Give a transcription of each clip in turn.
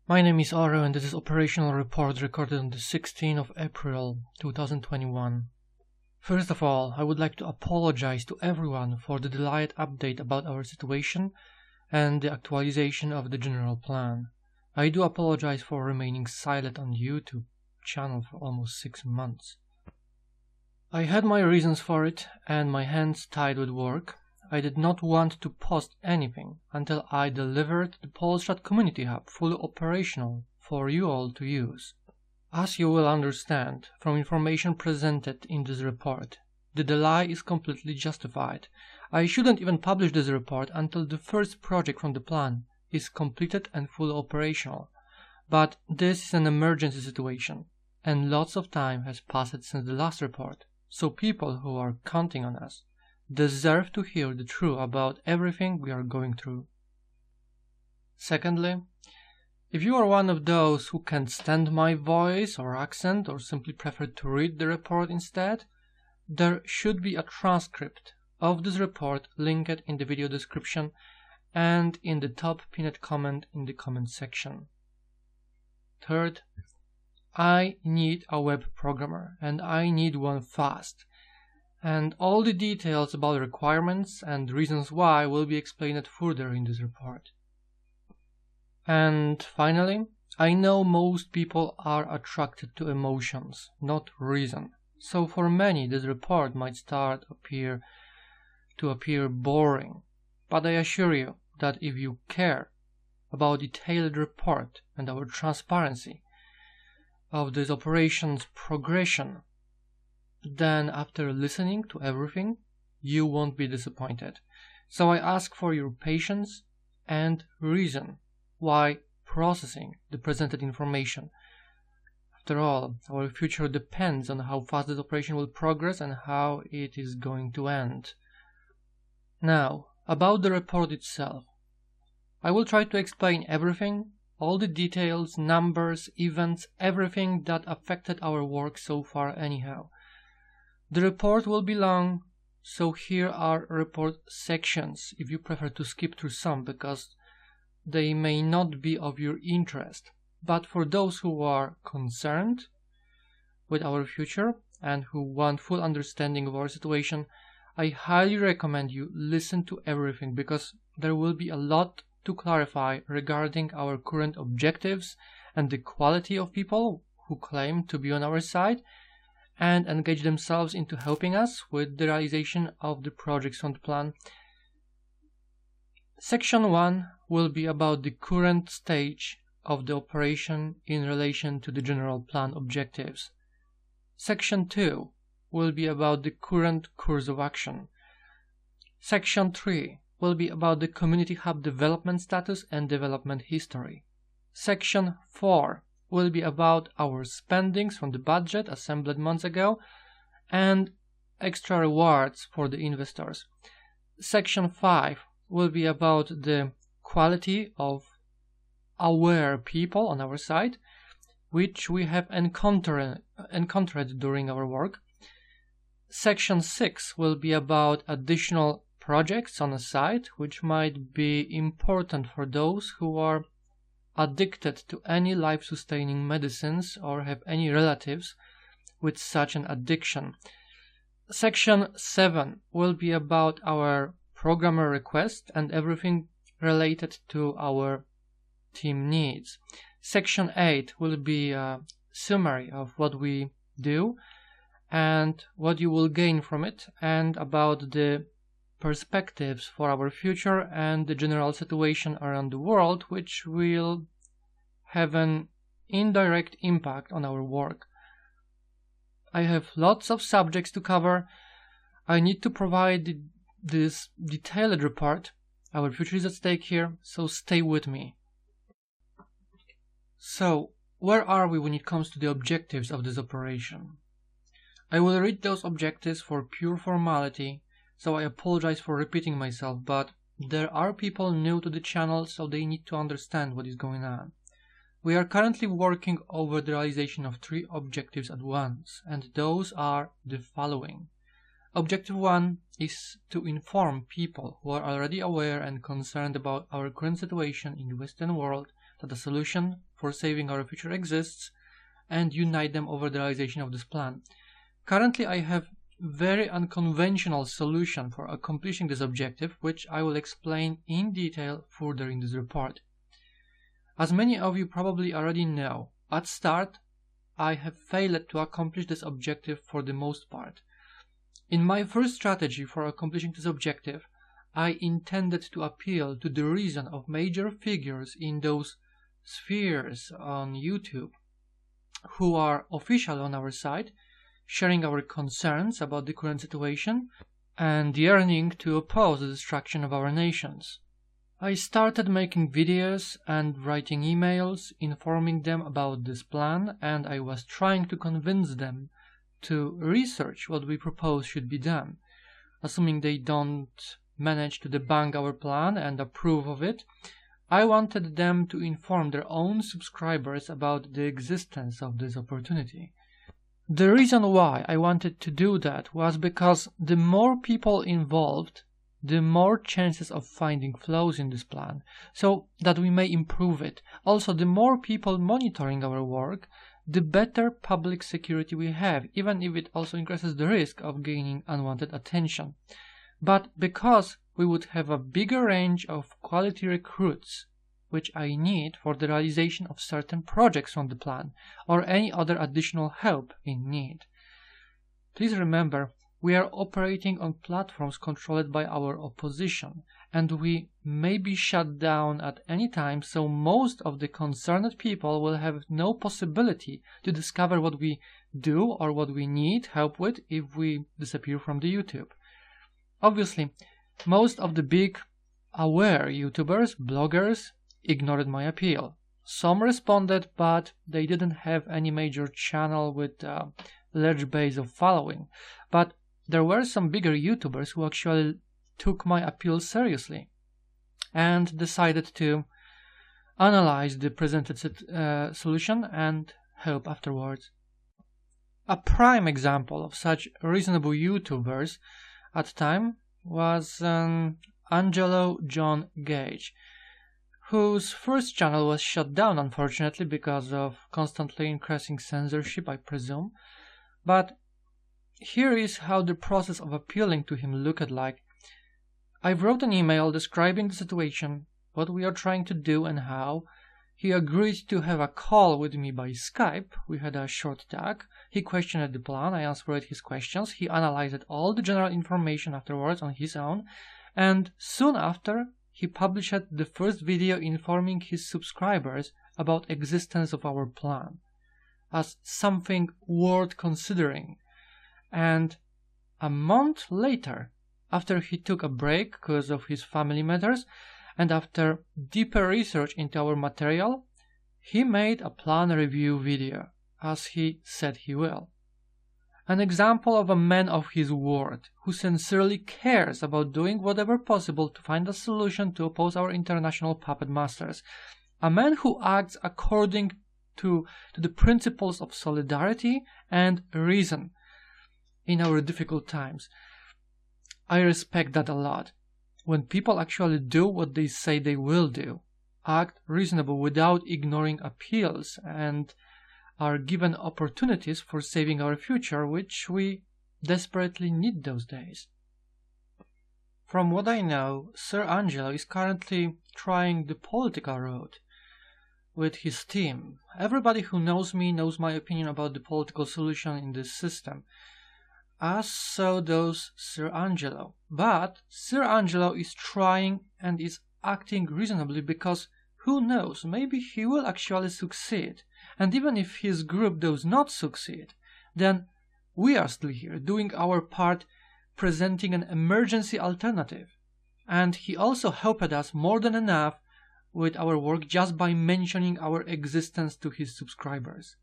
My name is Orel and this is operational report recorded on the 16th of April 2021. First of all, I would like to apologize to everyone for the delayed update about our situation and the actualization of the general plan. I do apologize for remaining silent on the YouTube channel for almost 6 months. I had my reasons for it and my hands tied with work. I did not want to post anything until I delivered the wp.payTRAP community hub fully operational for you all to use. As you will understand from information presented in this report, the delay is completely justified. I shouldn't even publish this report until the first project from the plan is completed and fully operational. But this is an emergency situation, and lots of time has passed since the last report, so people who are counting on us deserve to hear the truth about everything we are going through. Secondly, if you are one of those who can't stand my voice or accent or simply prefer to read the report instead, there should be a transcript of this report linked in the video description and in the top pinned comment in the comment section. Third, I need a web programmer and I need one fast. And all the details about requirements and reasons why will be explained further in this report. And finally, I know most people are attracted to emotions, not reason. So for many, this report might appear boring. But I assure you that if you care about the detailed report and our transparency of this operation's progression, then after listening to everything, you won't be disappointed. So I ask for your patience and reason why processing the presented information. After all, our future depends on how fast this operation will progress and how it is going to end. Now, about the report itself. I will try to explain everything, all the details, numbers, events, everything that affected our work so far anyhow. The report will be long, so here are report sections if you prefer to skip through some because they may not be of your interest. But for those who are concerned with our future and who want full understanding of our situation, I highly recommend you listen to everything because there will be a lot to clarify regarding our current objectives and the quality of people who claim to be on our side and engage themselves into helping us with the realization of the projects on the plan. Section 1 will be about the current stage of the operation in relation to the general plan objectives. Section 2 will be about the current course of action. Section 3 will be about the community hub development status and development history. Section 4 will be about our spendings from the budget assembled months ago and extra rewards for the investors. Section 5 will be about the quality of aware people on our side, which we have encountered during our work. Section 6 will be about additional projects on the site, which might be important for those who are addicted to any life-sustaining medicines or have any relatives with such an addiction. Section 7 will be about our programmer request and everything related to our team needs. Section 8 will be a summary of what we do and what you will gain from it and about the perspectives for our future and the general situation around the world, which will have an indirect impact on our work. I have lots of subjects to cover. I need to provide this detailed report. Our future is at stake here, so stay with me. So, where are we when it comes to the objectives of this operation? I will read those objectives for pure formality, so I apologize for repeating myself, but there are people new to the channel, so they need to understand what is going on. We are currently working over the realization of 3 objectives at once, and those are the following. Objective 1 is to inform people who are already aware and concerned about our current situation in the Western world that a solution for saving our future exists and unite them over the realization of this plan. Currently, I have very unconventional solution for accomplishing this objective, which I will explain in detail further in this report. As many of you probably already know, at start, I have failed to accomplish this objective for the most part. In my first strategy for accomplishing this objective, I intended to appeal to the reason of major figures in those spheres on YouTube who are official on our side, sharing our concerns about the current situation and yearning to oppose the destruction of our nations. I started making videos and writing emails informing them about this plan, and I was trying to convince them to research what we propose should be done. Assuming they don't manage to debunk our plan and approve of it, I wanted them to inform their own subscribers about the existence of this opportunity. The reason why I wanted to do that was because the more people involved, the more chances of finding flaws in this plan, so that we may improve it. Also, the more people monitoring our work, the better public security we have, even if it also increases the risk of gaining unwanted attention. But because we would have a bigger range of quality recruits, which I need for the realization of certain projects on the plan, or any other additional help in need. Please remember, we are operating on platforms controlled by our opposition, and we may be shut down at any time, so most of the concerned people will have no possibility to discover what we do or what we need help with if we disappear from the YouTube. Obviously, most of the big, aware YouTubers, bloggers, ignored my appeal. Some responded, but they didn't have any major channel with a large base of following. But there were some bigger YouTubers who actually took my appeal seriously and decided to analyze the presented solution and help afterwards. A prime example of such reasonable YouTubers at the time was Angelo John Gage, whose first channel was shut down, unfortunately, because of constantly increasing censorship, I presume. But here is how the process of appealing to him looked like. I wrote an email describing the situation, what we are trying to do and how. He agreed to have a call with me by Skype. We had a short talk. He questioned the plan. I answered his questions. He analyzed all the general information afterwards on his own. And soon after, he published the first video informing his subscribers about existence of our plan as something worth considering. And a month later, after he took a break because of his family matters, and after deeper research into our material, he made a plan review video, as he said he will. An example of a man of his word, who sincerely cares about doing whatever possible to find a solution to oppose our international puppet masters. A man who acts according to the principles of solidarity and reason in our difficult times. I respect that a lot. When people actually do what they say they will do, act reasonable without ignoring appeals, and are given opportunities for saving our future, which we desperately need those days. From what I know, Sir Angelo is currently trying the political route with his team. Everybody who knows me knows my opinion about the political solution in this system, as so does Sir Angelo. But Sir Angelo is trying and is acting reasonably because, who knows, maybe he will actually succeed. And even if his group does not succeed, then we are still here doing our part, presenting an emergency alternative. And he also helped us more than enough with our work just by mentioning our existence to his subscribers.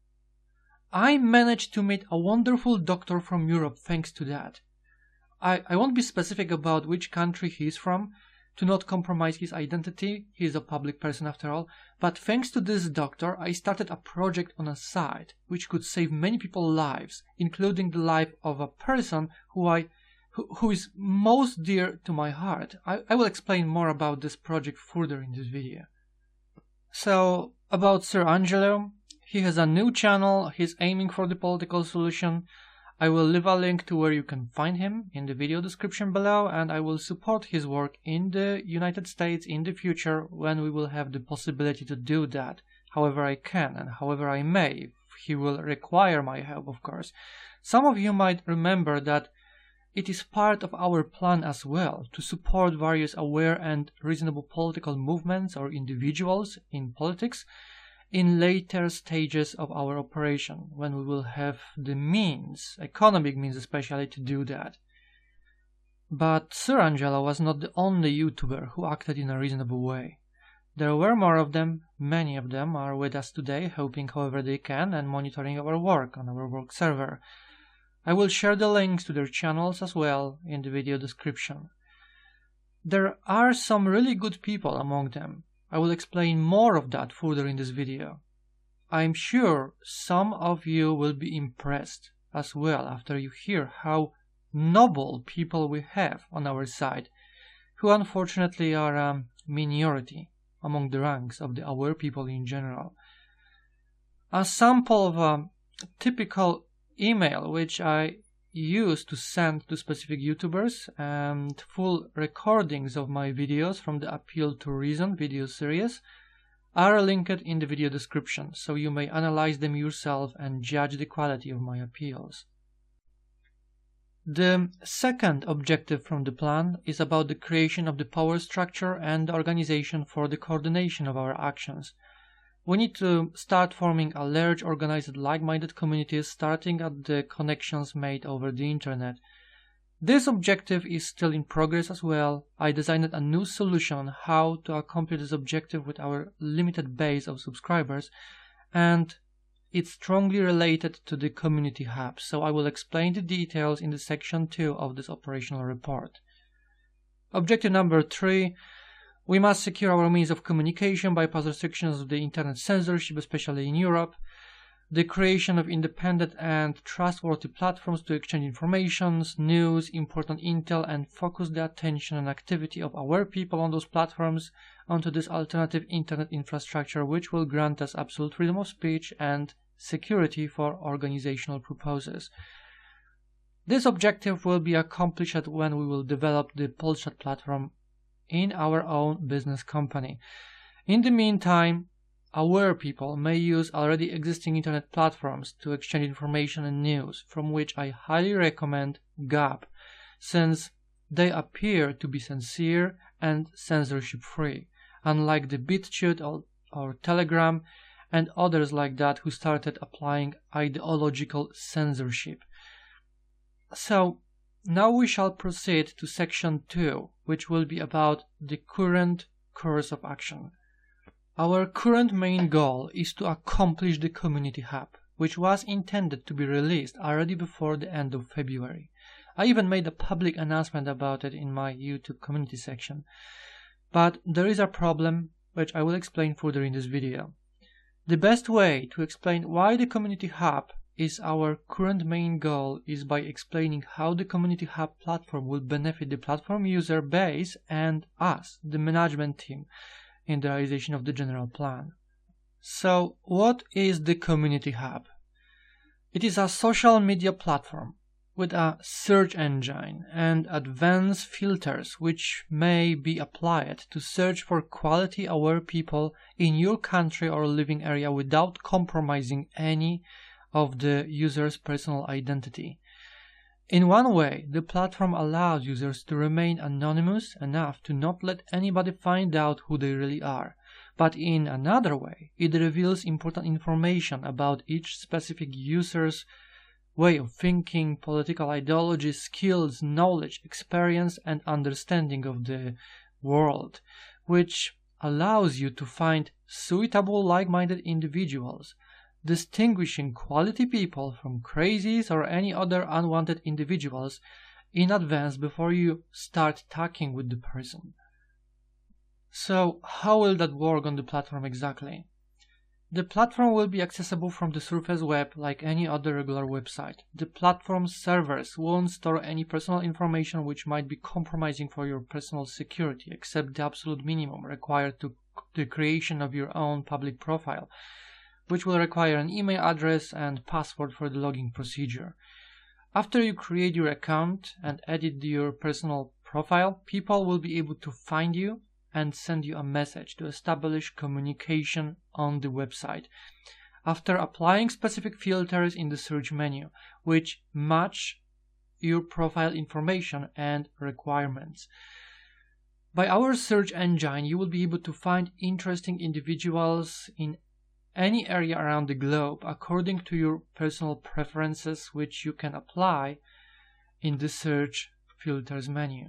I managed to meet a wonderful doctor from Europe thanks to that. I won't be specific about which country he is from, to not compromise his identity. He is a public person after all. But thanks to this doctor, I started a project on a site which could save many people's lives, including the life of a person who is most dear to my heart. I will explain more about this project further in this video. So, About Sir Angelo, he has a new channel, he's aiming for the political solution. I will leave a link to where you can find him in the video description below, and I will support his work in the United States in the future when we will have the possibility to do that, however I can and however I may, if he will require my help, of course. Some of you might remember that it is part of our plan as well to support various aware and reasonable political movements or individuals in politics in later stages of our operation, when we will have the means, economic means especially, to do that. But Sir Angelo was not the only YouTuber who acted in a reasonable way. There were more of them, many of them are with us today, helping however they can and monitoring our work on our work server. I will share the links to their channels as well in the video description. There are some really good people among them. I will explain more of that further in this video. I'm sure some of you will be impressed as well after you hear how noble people we have on our side, who unfortunately are a minority among the ranks of the aware people in general. A sample of a typical email which I use to send to specific YouTubers and full recordings of my videos from the Appeal to Reason video series are linked in the video description, so you may analyze them yourself and judge the quality of my appeals. The second objective from the plan is about the creation of the power structure and the organization for the coordination of our actions. We need to start forming a large organized like-minded communities, starting at the connections made over the internet. This objective is still in progress as well. I designed a new solution on how to accomplish this objective with our limited base of subscribers, and it's strongly related to the community hub, so I will explain the details in the section 2 of this operational report. Objective number 3. We must secure our means of communication, bypass restrictions of the internet censorship, especially in Europe, the creation of independent and trustworthy platforms to exchange information, news, important intel, and focus the attention and activity of aware people on those platforms onto this alternative internet infrastructure, which will grant us absolute freedom of speech and security for organizational purposes. This objective will be accomplished when we will develop the ww.payTRAP platform in our own business company. In the meantime, aware people may use already existing internet platforms to exchange information and news, from which I highly recommend Gab, since they appear to be sincere and censorship-free, unlike the BitChute or Telegram and others like that who started applying ideological censorship. So, now we shall proceed to section 2, which will be about the current course of action. Our current main goal is to accomplish the community hub, which was intended to be released already before the end of February. I even made a public announcement about it in my YouTube community section. But there is a problem, which I will explain further in this video. The best way to explain why the community hub is our current main goal is by explaining how the community hub platform will benefit the platform user base and us, the management team, in the realization of the general plan. So, what is the community hub? It is a social media platform with a search engine and advanced filters which may be applied to search for quality aware people in your country or living area without compromising any of the user's personal identity. In one way, the platform allows users to remain anonymous enough to not let anybody find out who they really are. But in another way, it reveals important information about each specific user's way of thinking, political ideology, skills, knowledge, experience, and understanding of the world, which allows you to find suitable like-minded individuals, distinguishing quality people from crazies or any other unwanted individuals in advance before you start talking with the person. So, how will that work on the platform exactly? The platform will be accessible from the surface web like any other regular website. The platform's servers won't store any personal information which might be compromising for your personal security, except the absolute minimum required to the creation of your own public profile, which will require an email address and password for the login procedure. After you create your account and edit your personal profile, people will be able to find you and send you a message to establish communication on the website. After applying specific filters in the search menu, which match your profile information and requirements. By our search engine, you will be able to find interesting individuals in any area around the globe according to your personal preferences, which you can apply in the search filters menu.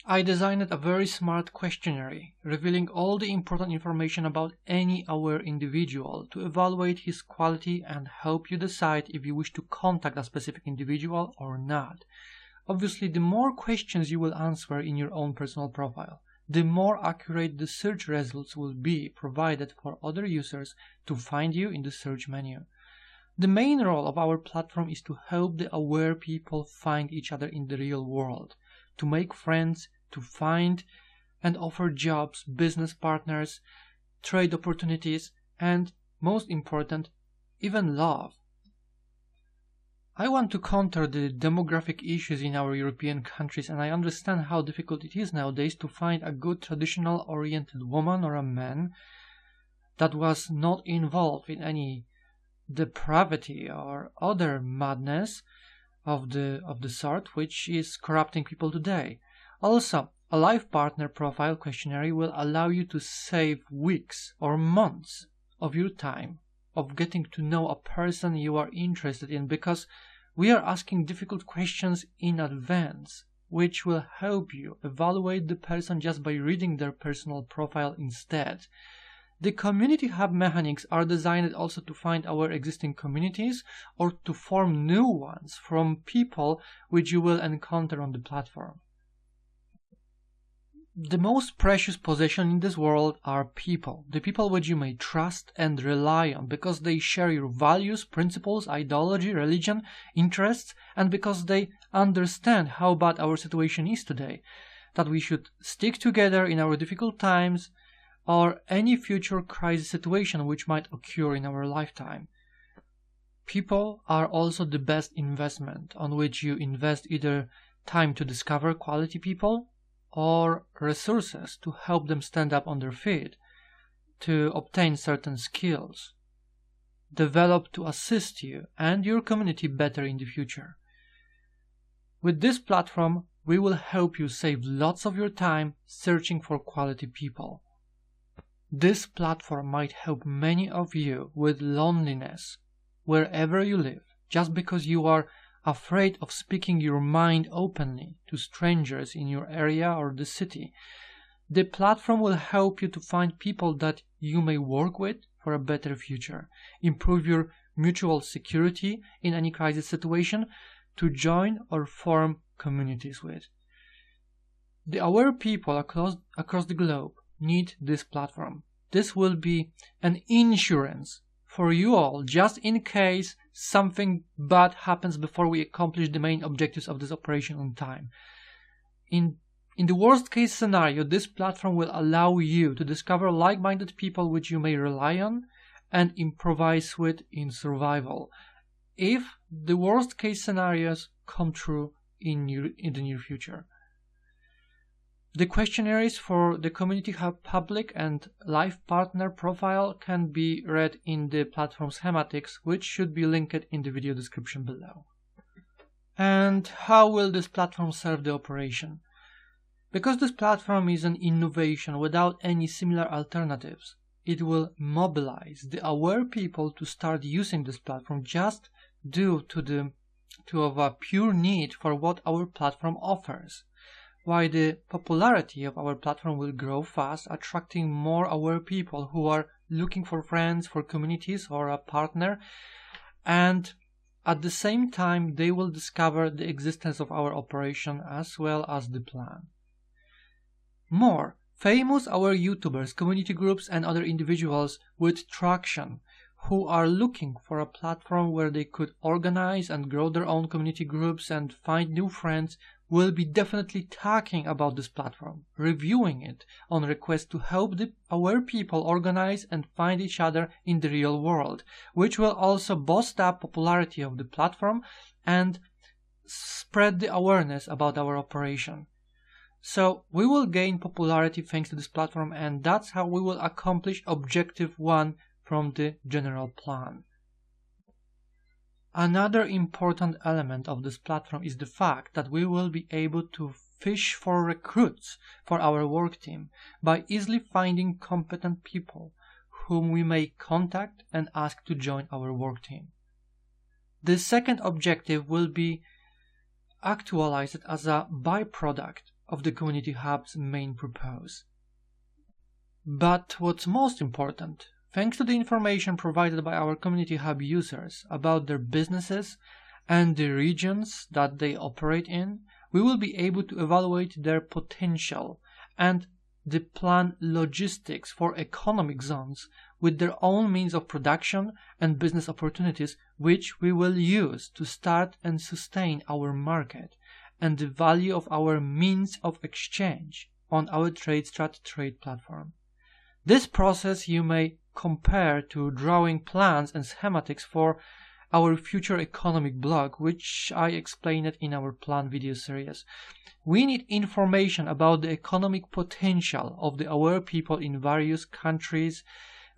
I designed a very smart questionnaire revealing all the important information about any aware individual to evaluate his quality and help you decide if you wish to contact a specific individual or not. Obviously, the more questions you will answer in your own personal profile, the more accurate the search results will be provided for other users to find you in the search menu. The main role of our platform is to help the aware people find each other in the real world, to make friends, to find and offer jobs, business partners, trade opportunities, and, most important, even love. I want to counter the demographic issues in our European countries, and I understand how difficult it is nowadays to find a good traditional-oriented woman or a man that was not involved in any depravity or other madness of the sort which is corrupting people today. Also, a life partner profile questionnaire will allow you to save weeks or months of your time of getting to know a person you are interested in, because we are asking difficult questions in advance, which will help you evaluate the person just by reading their personal profile instead. The community hub mechanics are designed also to find our existing communities or to form new ones from people which you will encounter on the platform. The most precious possession in this world are people, the people which you may trust and rely on because they share your values, principles, ideology, religion, interests, and because they understand how bad our situation is today, that we should stick together in our difficult times or any future crisis situation which might occur in our lifetime. People are also the best investment on which you invest either time to discover quality people or resources to help them stand up on their feet, to obtain certain skills, develop to assist you and your community better in the future. With this platform, we will help you save lots of your time searching for quality people. This platform might help many of you with loneliness wherever you live, just because you are afraid of speaking your mind openly to strangers in your area or the city. The platform will help you to find people that you may work with for a better future, improve your mutual security in any crisis situation, to join or form communities with. The aware people across the globe need this platform. This will be an insurance for you all, just in case something bad happens before we accomplish the main objectives of this operation on time. In the worst case scenario, this platform will allow you to discover like-minded people which you may rely on and improvise with in survival, if the worst case scenarios come true in the near future. The questionnaires for the Community Hub public and life partner profile can be read in the platform Schematics, which should be linked in the video description below. And how will this platform serve the operation? Because this platform is an innovation without any similar alternatives, it will mobilize the aware people to start using this platform just due to a pure need for what our platform offers. While the popularity of our platform will grow fast, attracting more aware people who are looking for friends, for communities, or a partner, and at the same time they will discover the existence of our operation as well as the plan. More famous our YouTubers, community groups, and other individuals with traction who are looking for a platform where they could organize and grow their own community groups and find new friends will be definitely talking about this platform, reviewing it on request to help the aware people organize and find each other in the real world, which will also boost up popularity of the platform and spread the awareness about our operation. So we will gain popularity thanks to this platform, and that's how we will accomplish objective 1 from the general plan. Another important element of this platform is the fact that we will be able to fish for recruits for our work team by easily finding competent people whom we may contact and ask to join our work team. The second objective will be actualized as a byproduct of the Community Hub's main purpose. But what's most important, thanks to the information provided by our Community Hub users about their businesses and the regions that they operate in, we will be able to evaluate their potential and the plan logistics for economic zones with their own means of production and business opportunities, which we will use to start and sustain our market and the value of our means of exchange on our TradeStrat trade platform. This process you may compare to drawing plans and schematics for our future economic blog, which I explained in our plan video series. We need information about the economic potential of the aware people in various countries,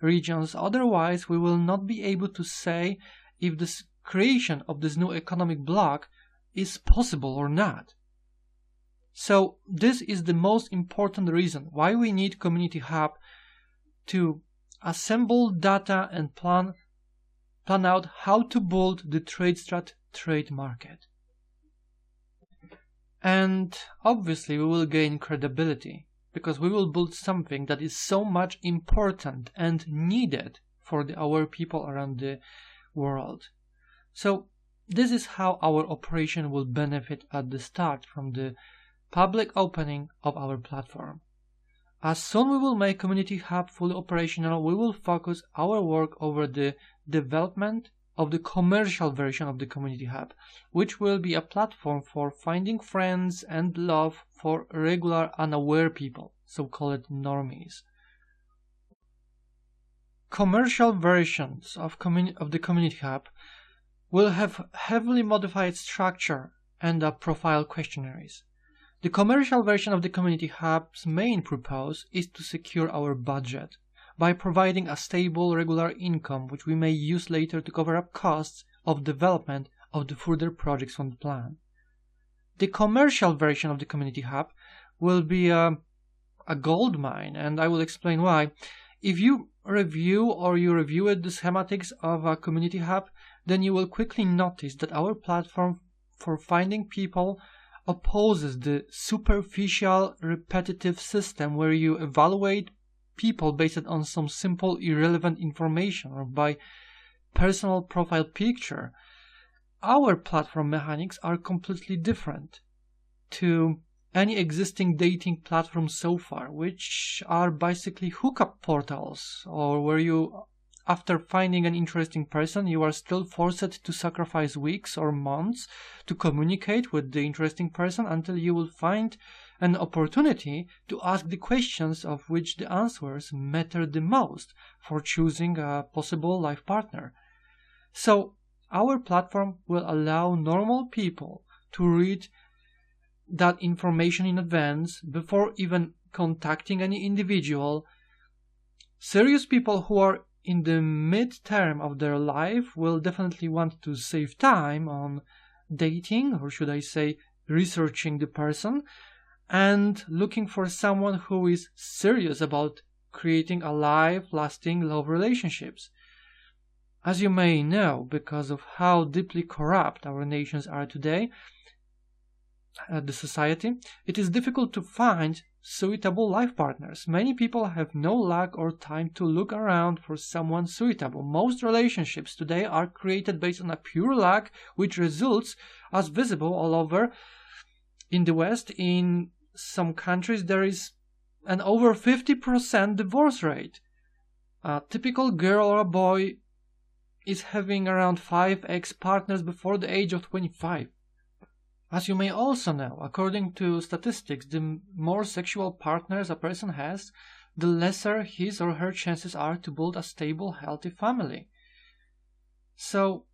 regions, otherwise we will not be able to say if the creation of this new economic block is possible or not. So this is the most important reason why we need Community Hub to assemble data and plan out how to build the TradeStrat trade market. And obviously we will gain credibility because we will build something that is so much important and needed for the aware people around the world. So this is how our operation will benefit at the start from the public opening of our platform. As soon we will make Community Hub fully operational, we will focus our work over the development of the commercial version of the Community Hub, which will be a platform for finding friends and love for regular unaware people, so-called normies. Commercial versions of the Community Hub will have heavily modified structure and profile questionnaires. The commercial version of the Community Hub's main purpose is to secure our budget by providing a stable, regular income which we may use later to cover up costs of development of the further projects on the plan. The commercial version of the Community Hub will be a gold mine, and I will explain why. If you review the schematics of a Community Hub, then you will quickly notice that our platform for finding people opposes the superficial, repetitive system where you evaluate people based on some simple, irrelevant information or by personal profile picture. Our platform mechanics are completely different to any existing dating platform so far, which are basically hookup portals, or where you, after finding an interesting person, you are still forced to sacrifice weeks or months to communicate with the interesting person until you will find an opportunity to ask the questions of which the answers matter the most for choosing a possible life partner. So our platform will allow normal people to read that information in advance before even contacting any individual. Serious people who are in the mid-term of their life will definitely want to save time on dating, or should I say researching the person, and looking for someone who is serious about creating a life-lasting love relationships. As you may know, because of how deeply corrupt our nations are today, the society, it is difficult to find suitable life partners. Many people have no luck or time to look around for someone suitable. Most relationships today are created based on a pure luck, which results as visible all over in the West. In some countries there is an over 50% divorce rate. A typical girl or a boy is having around 5 ex-partners before the age of 25. As you may also know, according to statistics, the more sexual partners a person has, the lesser his or her chances are to build a stable, healthy family. So,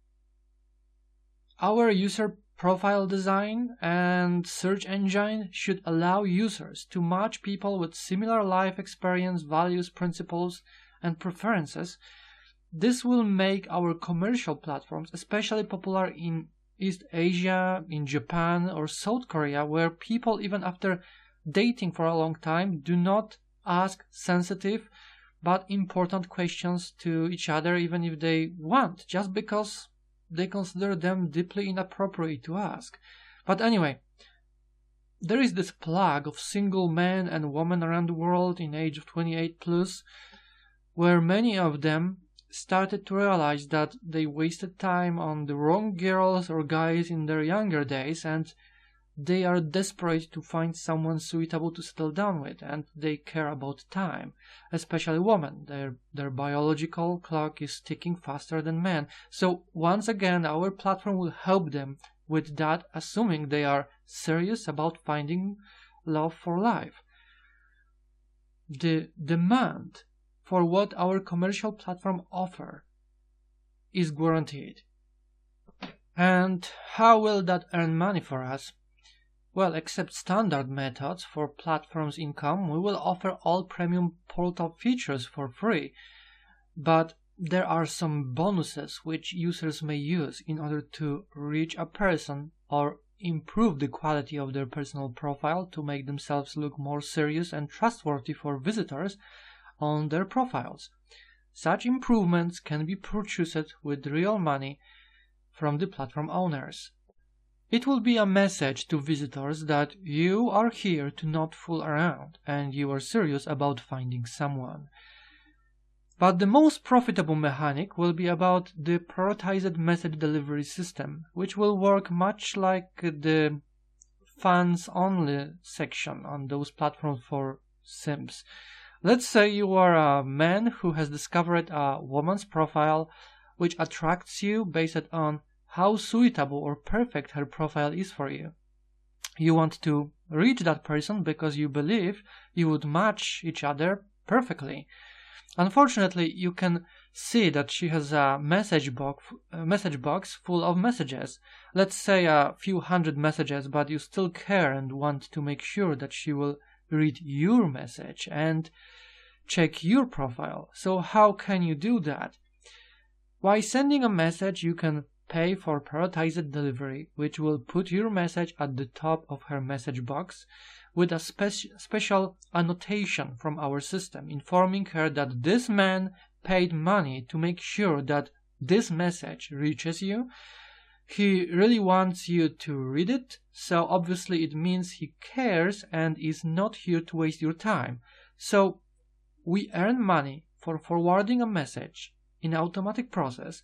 our user profile design and search engine should allow users to match people with similar life experience, values, principles, and preferences. This will make our commercial platforms especially popular in East Asia, in Japan, or South Korea, where people, even after dating for a long time, do not ask sensitive but important questions to each other even if they want, just because they consider them deeply inappropriate to ask. But anyway, there is this plague of single men and women around the world in age of 28 plus, where many of them started to realize that they wasted time on the wrong girls or guys in their younger days, and they are desperate to find someone suitable to settle down with, and they care about time, especially women. Their biological clock is ticking faster than men. So once again, our platform will help them with that, assuming they are serious about finding love for life. The demand for what our commercial platform offers is guaranteed. And how will that earn money for us? Well, except standard methods for platforms income, we will offer all premium portal features for free. But there are some bonuses which users may use in order to reach a person or improve the quality of their personal profile to make themselves look more serious and trustworthy for visitors on their profiles. Such improvements can be purchased with real money from the platform owners. It will be a message to visitors that you are here to not fool around and you are serious about finding someone. But the most profitable mechanic will be about the prioritized message delivery system, which will work much like the fans-only section on those platforms for simps. Let's say you are a man who has discovered a woman's profile which attracts you based on how suitable or perfect her profile is for you. You want to reach that person because you believe you would match each other perfectly. Unfortunately, you can see that she has a message box full of messages. Let's say a few hundred messages, but you still care and want to make sure that she will read your message and check your profile. So how can you do that? By sending a message, you can pay for prioritized delivery, which will put your message at the top of her message box with a special annotation from our system informing her that this man paid money to make sure that this message reaches you. He really wants you to read it, so obviously it means he cares and is not here to waste your time. So we earn money for forwarding a message in an automatic process.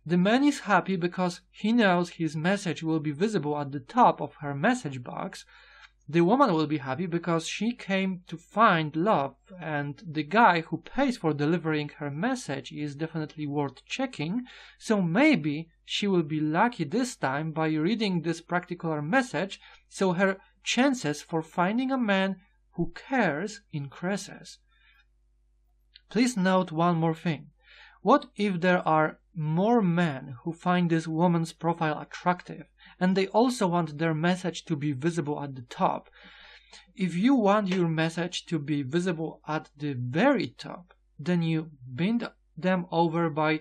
The man is happy because he knows his message will be visible at the top of her message box. The woman will be happy because she came to find love, and the guy who pays for delivering her message is definitely worth checking, so maybe she will be lucky this time by reading this particular message, so her chances for finding a man who cares increases. Please note one more thing. What if there are more men who find this woman's profile attractive and they also want their message to be visible at the top? If you want your message to be visible at the very top, then you bend them over by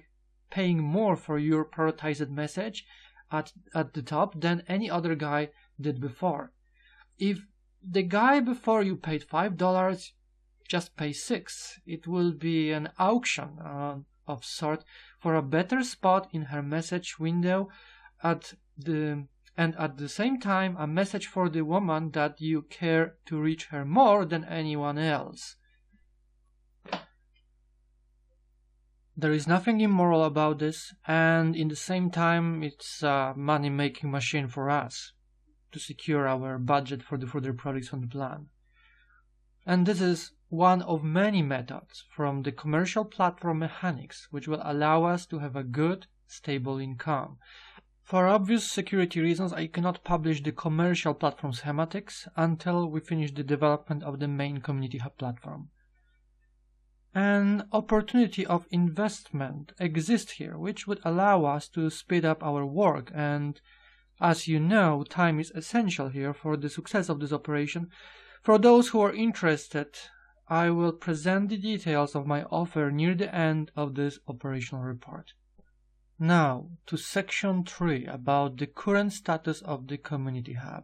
paying more for your prioritized message at the top than any other guy did before. If the guy before you paid $5, just pay $6. It will be an auction of sort for a better spot in her message window and at the same time a message for the woman that you care to reach her more than anyone else. There is nothing immoral about this, and in the same time it's a money-making machine for us to secure our budget for the further products on the plan. And this is one of many methods from the commercial platform mechanics which will allow us to have a good, stable income. For obvious security reasons, I cannot publish the commercial platform schematics until we finish the development of the main Community Hub platform. An opportunity of investment exists here, which would allow us to speed up our work, and as you know, time is essential here for the success of this operation. For those who are interested, I will present the details of my offer near the end of this operational report. Now, to section 3 about the current status of the Community Hub.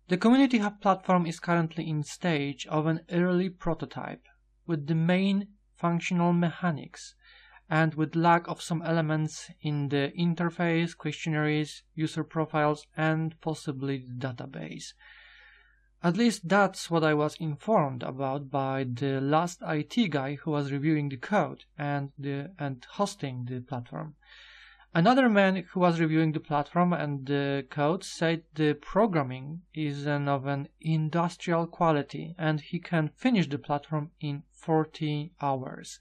The Community Hub platform is currently in stage of an early prototype, with the main functional mechanics and with lack of some elements in the interface, questionnaires, user profiles, and possibly the database. At least that's what I was informed about by the last IT guy who was reviewing the code and hosting the platform. Another man who was reviewing the platform and the code said the programming is of an industrial quality and he can finish the platform in 40 hours.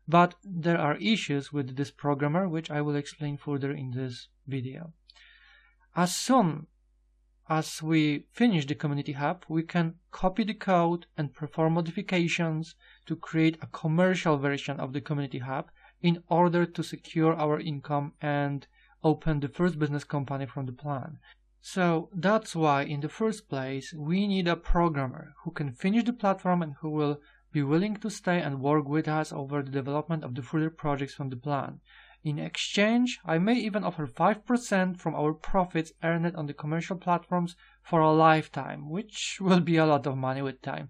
But there are issues with this programmer which I will explain further in this video. As soon as we finish the Community Hub, we can copy the code and perform modifications to create a commercial version of the Community Hub in order to secure our income and open the first business company from the plan. So that's why in the first place we need a programmer who can finish the platform and who will be willing to stay and work with us over the development of the further projects from the plan. In exchange, I may even offer 5% from our profits earned on the commercial platforms for a lifetime, which will be a lot of money with time.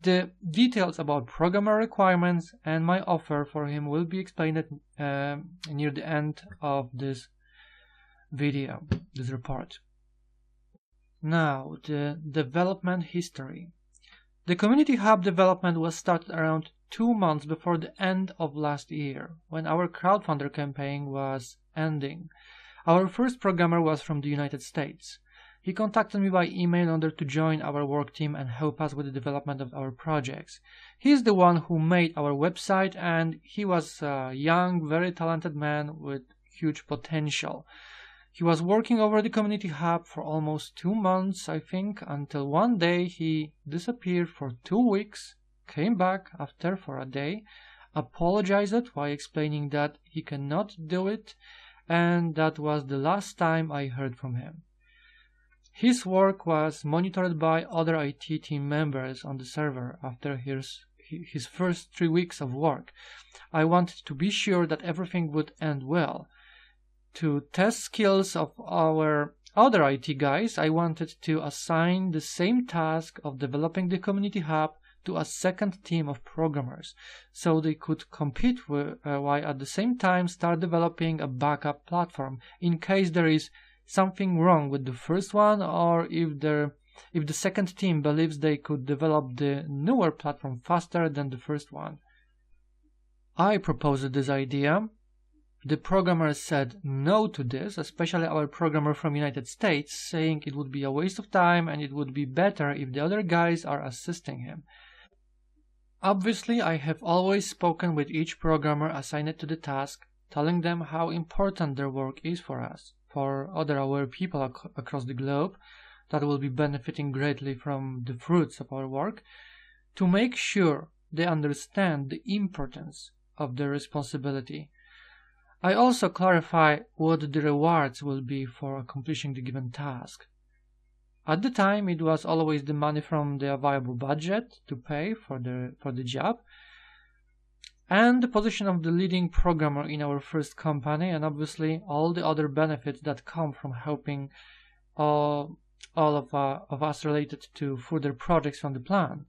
The details about programmer requirements and my offer for him will be explained near the end of this video, this report. Now, the development history. The Community Hub development was started around 2 months before the end of last year, when our crowdfunder campaign was ending. Our first programmer was from the United States. He contacted me by email in order to join our work team and help us with the development of our projects. He is the one who made our website, and he was a young, very talented man with huge potential. He was working over the Community Hub for almost 2 months, I think, until one day he disappeared for 2 weeks, came back after for a day, apologized while explaining that he cannot do it, and that was the last time I heard from him. His work was monitored by other IT team members on the server after his first 3 weeks of work. I wanted to be sure that everything would end well. To test skills of our other IT guys, I wanted to assign the same task of developing the Community Hub to a second team of programmers, so they could compete while at the same time start developing a backup platform in case there is something wrong with the first one, or if the second team believes they could develop the newer platform faster than the first one. I proposed this idea. The programmers said no to this, especially our programmer from United States, saying it would be a waste of time and it would be better if the other guys are assisting him. Obviously, I have always spoken with each programmer assigned to the task, telling them how important their work is for us, for other aware people across the globe that will be benefiting greatly from the fruits of our work, to make sure they understand the importance of their responsibility. I also clarify what the rewards will be for accomplishing the given task. At the time, it was always the money from the available budget to pay for the job, and the position of the leading programmer in our first company, and obviously all the other benefits that come from helping all of us related to further projects from the plan.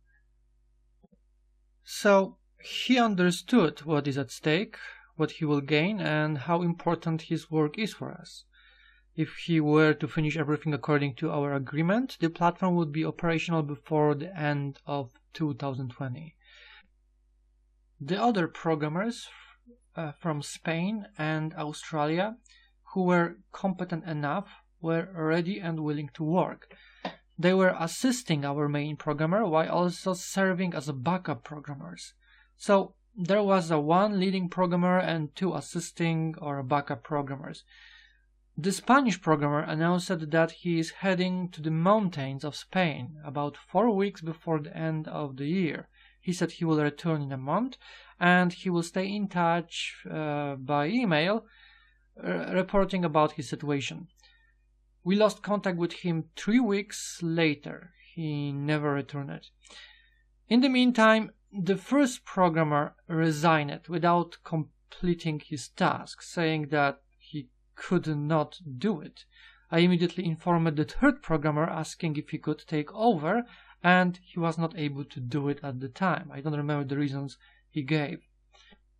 So he understood what is at stake, what he will gain, and how important his work is for us. If he were to finish everything according to our agreement, the platform would be operational before the end of 2020. The other programmers from Spain and Australia who were competent enough were ready and willing to work. They were assisting our main programmer while also serving as a backup programmers. So there was one leading programmer and 2 assisting or backup programmers. The Spanish programmer announced that he is heading to the mountains of Spain about 4 weeks before the end of the year. He said he will return in a month and he will stay in touch by email, reporting about his situation. We lost contact with him 3 weeks later. He never returned. In the meantime, the first programmer resigned without completing his task, saying that he could not do it. I immediately informed the third programmer asking if he could take over, and he was not able to do it at the time. I don't remember the reasons he gave.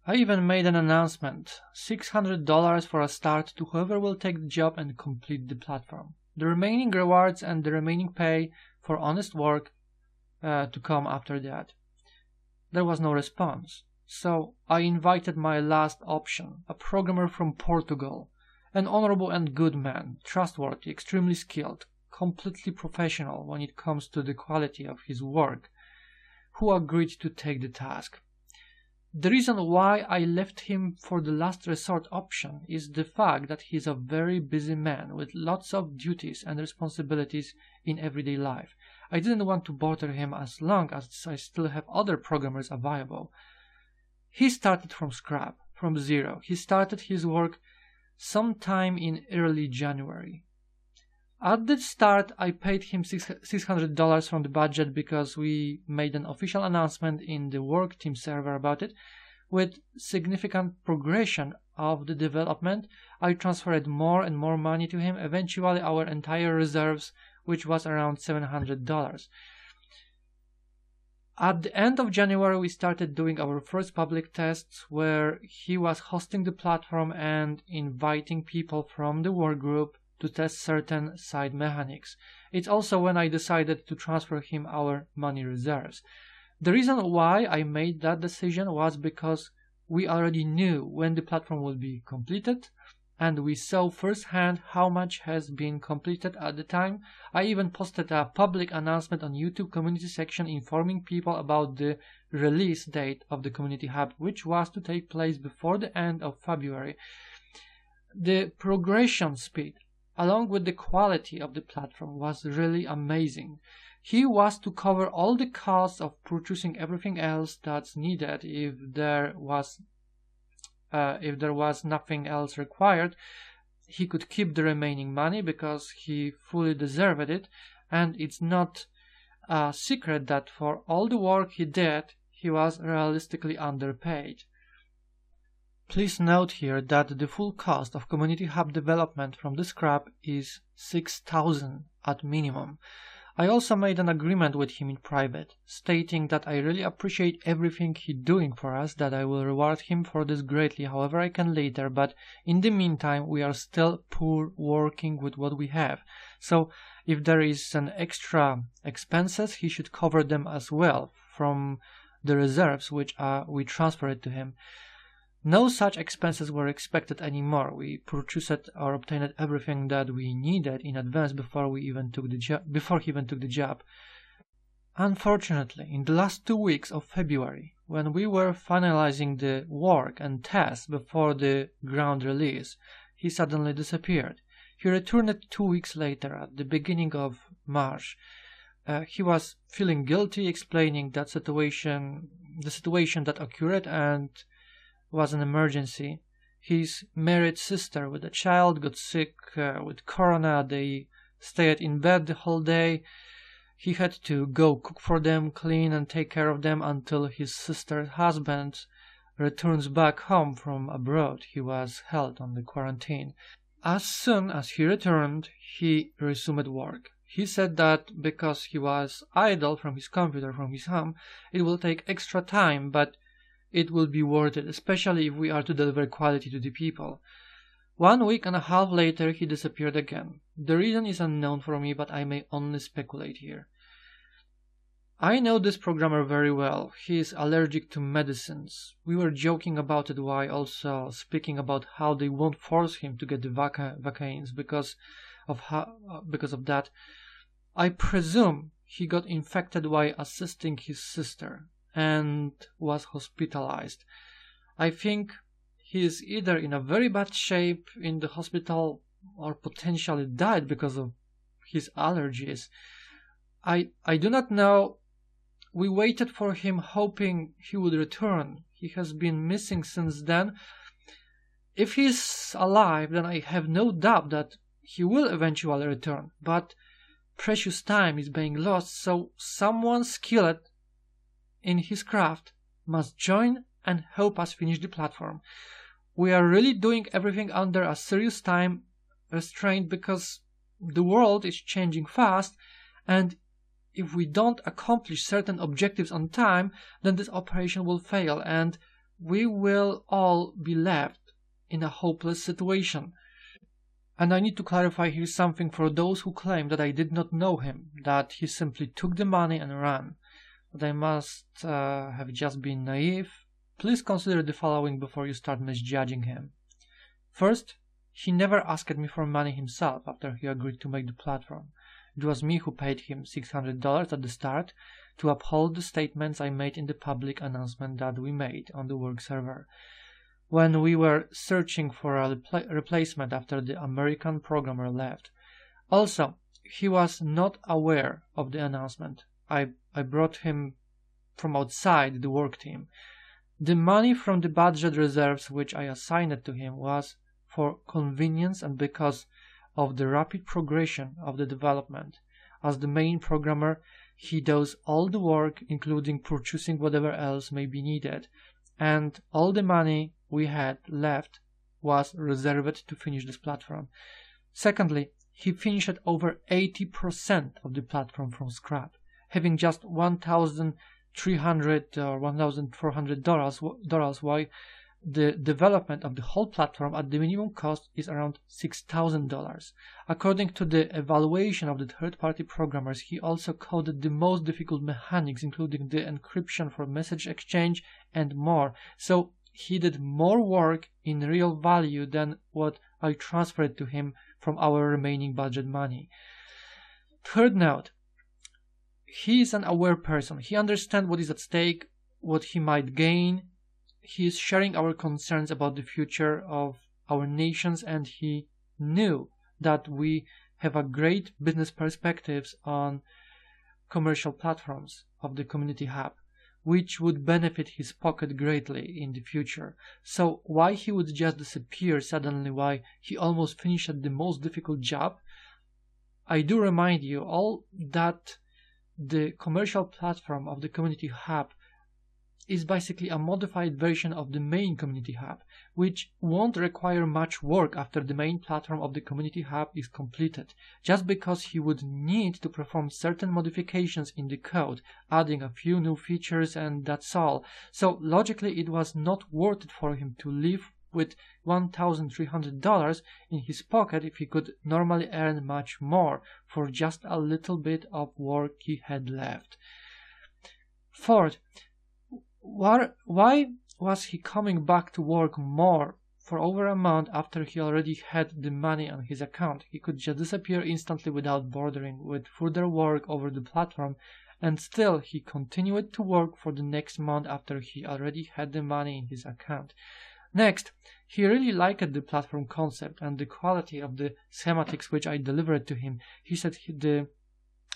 I even made an announcement, $600 for a start to whoever will take the job and complete the platform. The remaining rewards and the remaining pay for honest work to come after that. There was no response, so I invited my last option, a programmer from Portugal, an honorable and good man, trustworthy, extremely skilled, completely professional when it comes to the quality of his work, who agreed to take the task. The reason why I left him for the last resort option is the fact that he is a very busy man with lots of duties and responsibilities in everyday life. I didn't want to bother him as long as I still have other programmers available. He started from scratch, from zero. He started his work sometime in early January. At the start, I paid him $600 from the budget because we made an official announcement in the work team server about it. With significant progression of the development, I transferred more and more money to him. Eventually, our entire reserves, which was around $700. At the end of January, we started doing our first public tests where he was hosting the platform and inviting people from the work group to test certain side mechanics. It's also when I decided to transfer him our money reserves. The reason why I made that decision was because we already knew when the platform would be completed, and we saw firsthand how much has been completed at the time. I even posted a public announcement on YouTube community section informing people about the release date of the community hub, which was to take place before the end of February. The progression speed along with the quality of the platform was really amazing. He was to cover all the costs of purchasing everything else that's needed if there was nothing else required. He could keep the remaining money because he fully deserved it, and it's not a secret that for all the work he did, he was realistically underpaid. Please note here that the full cost of Community Hub development from the scrap is $6,000 at minimum. I also made an agreement with him in private, stating that I really appreciate everything he's doing for us, that I will reward him for this greatly however I can later, but in the meantime we are still poor working with what we have. So if there is an extra expenses, he should cover them as well from the reserves which we transferred to him. No such expenses were expected anymore. We purchased or obtained everything that we needed in advance before he even took the job. Unfortunately, in the last 2 weeks of February, when we were finalizing the work and tests before the ground release, he suddenly disappeared. He returned 2 weeks later at the beginning of March. He was feeling guilty, explaining the situation that occurred and was an emergency. His married sister with a child got sick with corona. They stayed in bed the whole day. He had to go cook for them, clean and take care of them until his sister's husband returns back home from abroad. He was held on the quarantine. As soon as he returned, he resumed work. He said that because he was idle from his computer, from his home, it will take extra time, but it will be worth it, especially if we are to deliver quality to the people. 1.5 weeks later, he disappeared again. The reason is unknown for me, but I may only speculate here. I know this programmer very well. He is allergic to medicines. We were joking about it while also speaking about how they won't force him to get the vaccines because of that. I presume he got infected while assisting his sister and was hospitalized. I think he is either in a very bad shape in the hospital or potentially died because of his allergies. I do not know. We waited for him hoping he would return. He has been missing since then. If he's alive, then I have no doubt that he will eventually return, but precious time is being lost, so someone skilled in his craft must join and help us finish the platform. We are really doing everything under a serious time restraint because the world is changing fast, and if we don't accomplish certain objectives on time, then this operation will fail and we will all be left in a hopeless situation. And I need to clarify here something for those who claim that I did not know him, that he simply took the money and ran. But I must have just been naive. Please consider the following before you start misjudging him. First, he never asked me for money himself after he agreed to make the platform. It was me who paid him $600 at the start to uphold the statements I made in the public announcement that we made on the work server when we were searching for a replacement after the American programmer left. Also, he was not aware of the announcement. I brought him from outside the work team. The money from the budget reserves which I assigned to him was for convenience and because of the rapid progression of the development. As the main programmer, he does all the work, including purchasing whatever else may be needed, and all the money we had left was reserved to finish this platform. Secondly, he finished over 80% of the platform from scrap, having just $1,300 or $1,400, while the development of the whole platform at the minimum cost is around $6,000. According to the evaluation of the third-party programmers, he also coded the most difficult mechanics, including the encryption for message exchange and more. So he did more work in real value than what I transferred to him from our remaining budget money. Third note, he is an aware person. He understands what is at stake, what he might gain. He is sharing our concerns about the future of our nations, and he knew that we have a great business perspectives on commercial platforms of the community hub, which would benefit his pocket greatly in the future. So why he would just disappear suddenly, why he almost finished the most difficult job? I do remind you all that the commercial platform of the community hub is basically a modified version of the main community hub, which won't require much work after the main platform of the community hub is completed, just because he would need to perform certain modifications in the code, adding a few new features, and that's all. So logically it was not worth it for him to live with $1,300 in his pocket if he could normally earn much more for just a little bit of work he had left. Fourth, why was he coming back to work more for over a month after he already had the money on his account? He could just disappear instantly without bothering with further work over the platform, and still he continued to work for the next month after he already had the money in his account. Next, he really liked the platform concept and the quality of the schematics which I delivered to him. He said the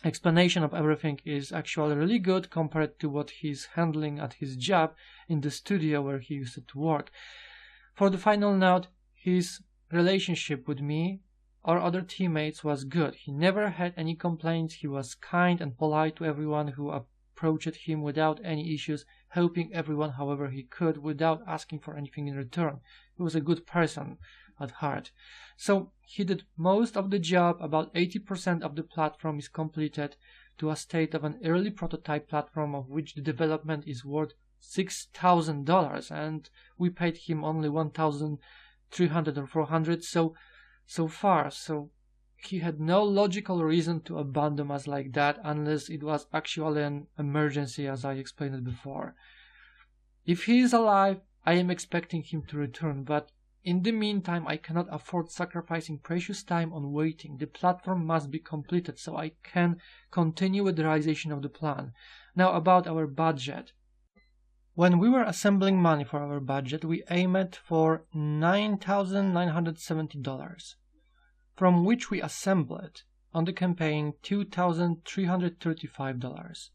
explanation of everything is actually really good compared to what he's handling at his job in the studio where he used to work. For the final note, his relationship with me or other teammates was good. He never had any complaints. He was kind and polite to everyone who approached him without any issues, helping everyone however he could without asking for anything in return. He was a good person at heart. So he did most of the job. About 80% of the platform is completed to a state of an early prototype platform of which the development is worth $6,000, and we paid him only $1,300 or $400 so far. So he had no logical reason to abandon us like that unless it was actually an emergency, as I explained it before. If he is alive, I am expecting him to return, but in the meantime, I cannot afford sacrificing precious time on waiting. The platform must be completed so I can continue with the realization of the plan. Now about our budget. When we were assembling money for our budget, we aimed for $9,970. from which we assembled on the campaign $2,335.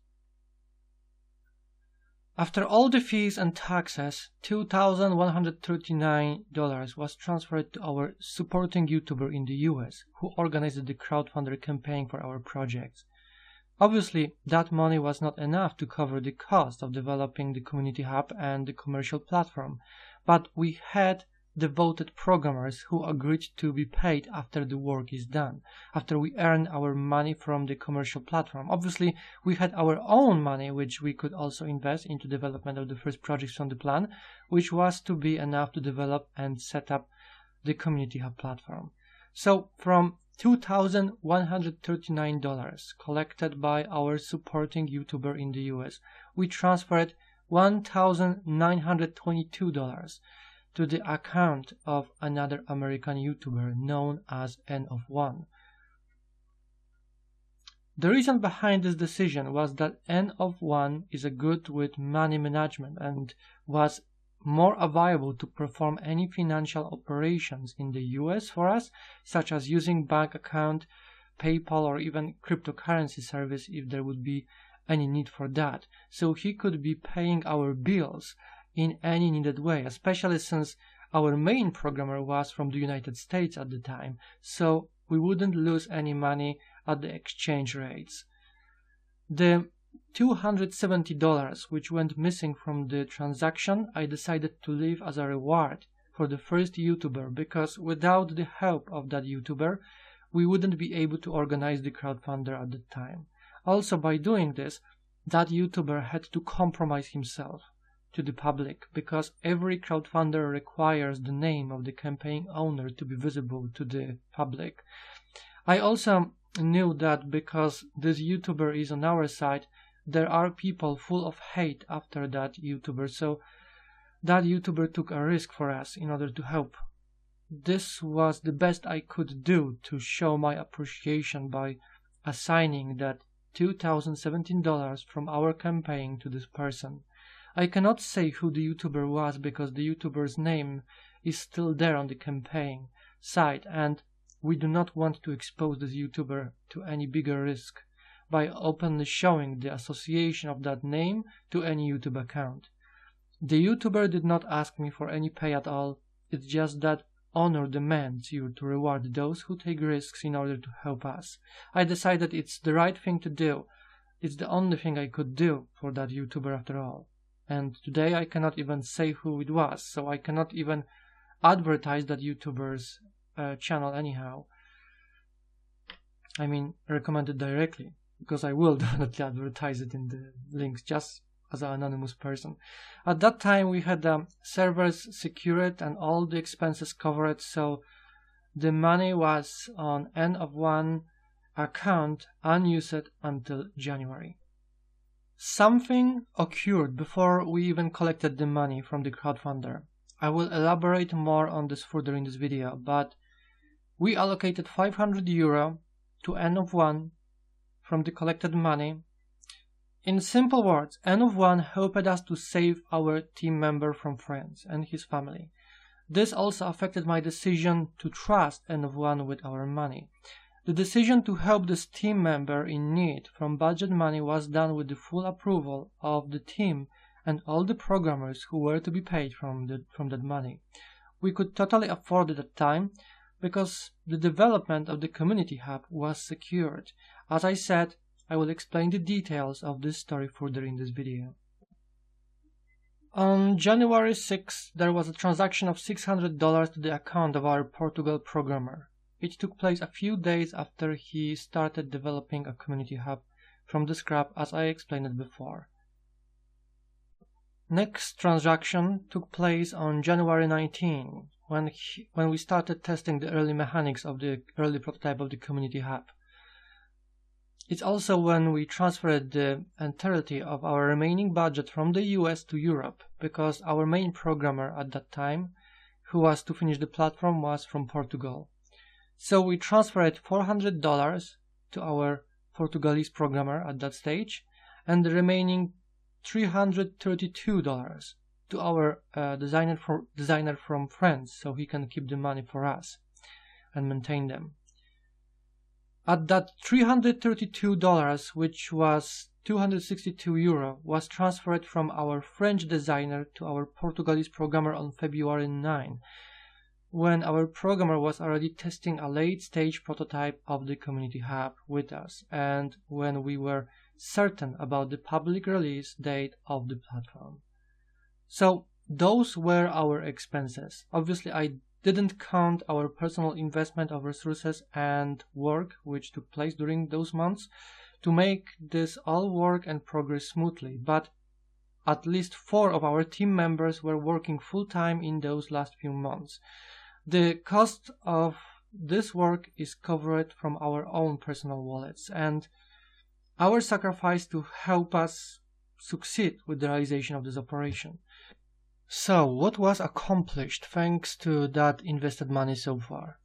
After all the fees and taxes, $2,139 was transferred to our supporting YouTuber in the US, who organized the crowdfunder campaign for our projects. Obviously, that money was not enough to cover the cost of developing the community hub and the commercial platform, but we had devoted programmers who agreed to be paid after the work is done, after we earned our money from the commercial platform. Obviously, we had our own money, which we could also invest into development of the first projects from the plan, which was to be enough to develop and set up the community hub platform. So from $2,139 collected by our supporting YouTuber in the US, we transferred $1,922 to the account of another American YouTuber known as N of 1. The reason behind this decision was that N of 1 is a good with money management and was more available to perform any financial operations in the US for us, such as using bank account, PayPal, or even cryptocurrency service if there would be any need for that. So he could be paying our bills in any needed way, especially since our main programmer was from the United States at the time, so we wouldn't lose any money at the exchange rates. The $270 which went missing from the transaction, I decided to leave as a reward for the first YouTuber, because without the help of that YouTuber, we wouldn't be able to organize the crowdfunder at the time. Also, by doing this, that YouTuber had to compromise himself to the public, because every crowdfunder requires the name of the campaign owner to be visible to the public. I also knew that because this YouTuber is on our side, there are people full of hate after that YouTuber, so that YouTuber took a risk for us in order to help. This was the best I could do to show my appreciation by assigning that $2,017 from our campaign to this person. I cannot say who the YouTuber was because the YouTuber's name is still there on the campaign site, and we do not want to expose this YouTuber to any bigger risk by openly showing the association of that name to any YouTube account. The YouTuber did not ask me for any pay at all, it's just that honor demands you to reward those who take risks in order to help us. I decided it's the right thing to do. It's the only thing I could do for that YouTuber after all. And today I cannot even say who it was, so I cannot even advertise that YouTuber's channel anyhow. I mean, recommend it directly, because I will definitely advertise it in the links just as an anonymous person. At that time we had servers secured and all the expenses covered, so the money was on N of 1 account unused until January. Something occurred before we even collected the money from the crowdfunder. I will elaborate more on this further in this video, but we allocated €500 to N of 1 from the collected money. In simple words, N of 1 helped us to save our team member from France and his family. This also affected my decision to trust N of 1 with our money. The decision to help this team member in need from budget money was done with the full approval of the team and all the programmers who were to be paid from that money. We could totally afford it at the time because the development of the community hub was secured. As I said, I will explain the details of this story further in this video. On January 6th, there was a transaction of $600 to the account of our Portugal programmer. It took place a few days after he started developing a community hub from the scrap, as I explained it before. Next transaction took place on January 19, when we started testing the early mechanics of the early prototype of the community hub. It's also when we transferred the entirety of our remaining budget from the US to Europe, because our main programmer at that time, who was to finish the platform, was from Portugal. So we transferred $400 to our Portuguese programmer at that stage, and the remaining $332 to our designer from France, so he can keep the money for us and maintain them. At that $332, which was €262, was transferred from our French designer to our Portuguese programmer on February 9, when our programmer was already testing a late-stage prototype of the Community Hub with us, and when we were certain about the public release date of the platform. So those were our expenses. Obviously, I didn't count our personal investment of resources and work which took place during those months to make this all work and progress smoothly, but at least 4 of our team members were working full-time in those last few months. The cost of this work is covered from our own personal wallets, and our sacrifice to help us succeed with the realization of this operation. So, what was accomplished thanks to that invested money so far?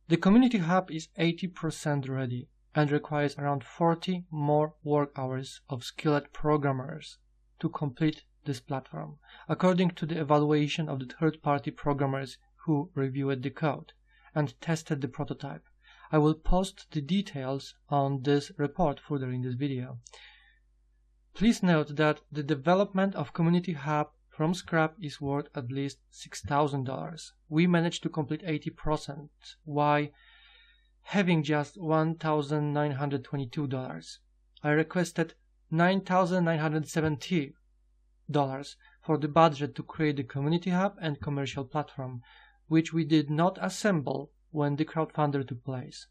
The Community Hub is 80% ready and requires around 40 more work hours of skilled programmers to complete this platform, according to the evaluation of the third-party programmers who reviewed the code and tested the prototype. I will post the details on this report further in this video. Please note that the development of Community Hub from scrap is worth at least $6,000. We managed to complete 80% while having just $1,922. I requested $9,970 for the budget to create the Community Hub and commercial platform, which we did not assemble when the crowdfunder took place.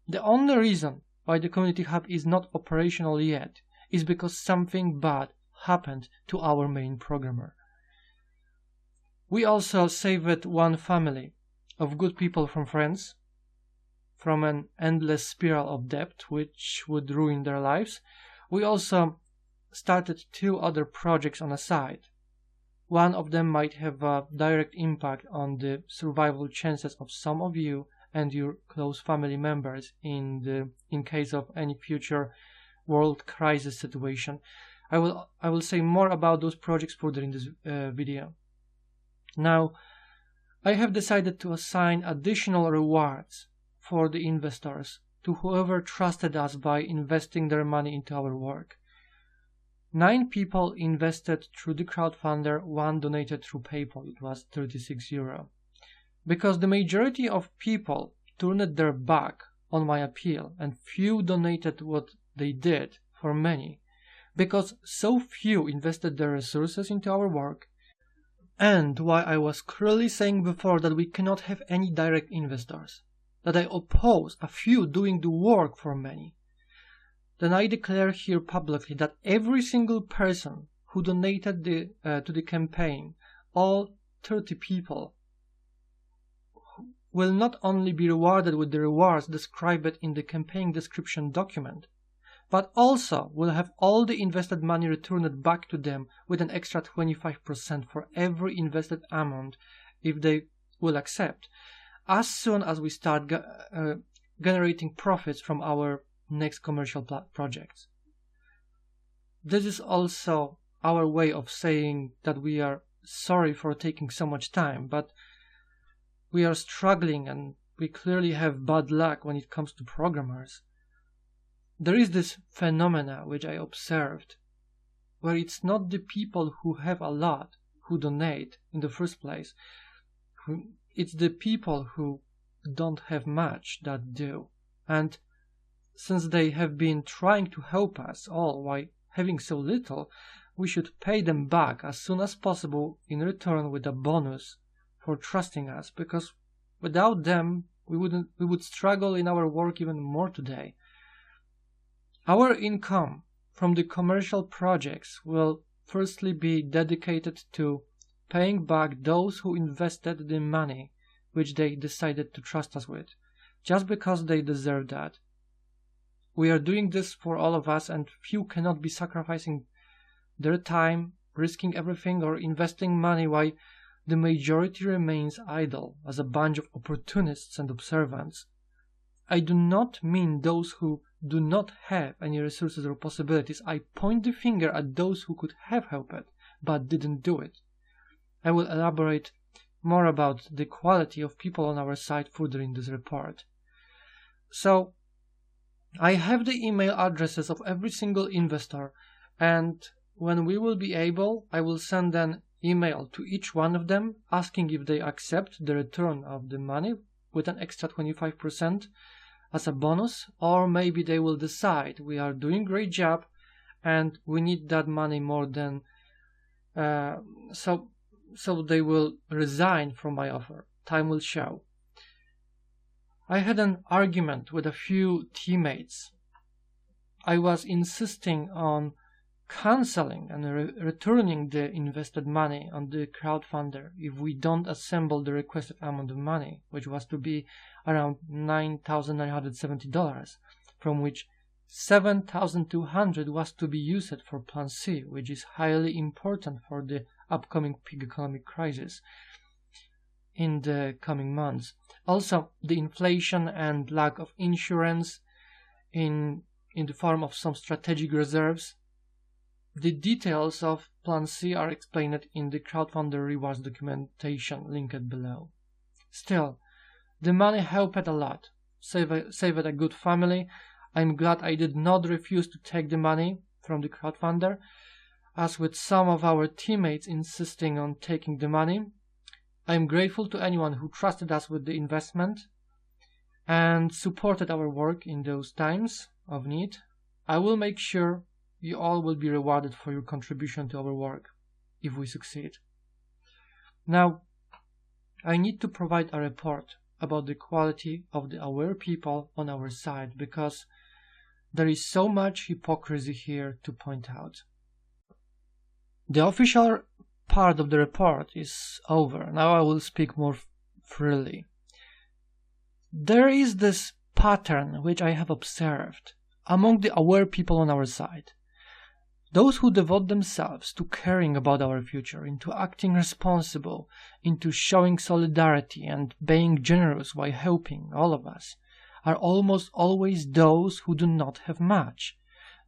The only reason why the Community Hub is not operational yet is because something bad happened to our main programmer. We also saved one family of good people from France from an endless spiral of debt which would ruin their lives. We also started 2 other projects on the side. One of them might have a direct impact on the survival chances of some of you and your close family members in case of any future world crisis situation. I will say more about those projects further in this video. Now, I have decided to assign additional rewards for the investors to whoever trusted us by investing their money into our work. 9 people invested through the crowdfunder, 1 donated through PayPal. It was €36. Because the majority of people turned their back on my appeal and few donated what they did for many, because so few invested their resources into our work, and why I was clearly saying before that we cannot have any direct investors, that I oppose a few doing the work for many, then I declare here publicly that every single person who donated to the campaign, all 30 people, will not only be rewarded with the rewards described in the campaign description document, but also will have all the invested money returned back to them with an extra 25% for every invested amount if they will accept, as soon as we start generating profits from our next commercial projects. This is also our way of saying that we are sorry for taking so much time, but we are struggling and we clearly have bad luck when it comes to programmers. There is this phenomena which I observed, where it's not the people who have a lot who donate in the first place. It's the people who don't have much that do. And since they have been trying to help us all while having so little, we should pay them back as soon as possible in return with a bonus for trusting us, because without them we would struggle in our work even more today. Our income from the commercial projects will firstly be dedicated to paying back those who invested the money which they decided to trust us with, just because they deserve that. We are doing this for all of us, and few cannot be sacrificing their time, risking everything, or investing money while the majority remains idle as a bunch of opportunists and observants. I do not mean those who do not have any resources or possibilities. I point the finger at those who could have helped but didn't do it. I will elaborate more about the quality of people on our side further in this report. So, I have the email addresses of every single investor, and when we will be able, I will send an email to each one of them asking if they accept the return of the money with an extra 25% as a bonus, or maybe they will decide we are doing a great job and we need that money more than so they will resign from my offer. Time will show. I had an argument with a few teammates. I was insisting on canceling and returning the invested money on the crowdfunder if we don't assemble the requested amount of money, which was to be around $9,970, from which $7,200 was to be used for Plan C, which is highly important for the upcoming pig economic crisis in the coming months. Also, the inflation and lack of insurance in the form of some strategic reserves. The details of Plan C are explained in the crowdfunder rewards documentation linked below. Still, the money helped a lot, saved a good family. I'm glad I did not refuse to take the money from the crowdfunder, as with some of our teammates insisting on taking the money. I'm grateful to anyone who trusted us with the investment and supported our work in those times of need. I will make sure you all will be rewarded for your contribution to our work if we succeed. Now, I need to provide a report about the quality of the aware people on our side because there is so much hypocrisy here to point out. The official part of the report is over. Now I will speak more freely. There is this pattern which I have observed among the aware people on our side. Those who devote themselves to caring about our future, into acting responsible, into showing solidarity and being generous while helping all of us, are almost always those who do not have much.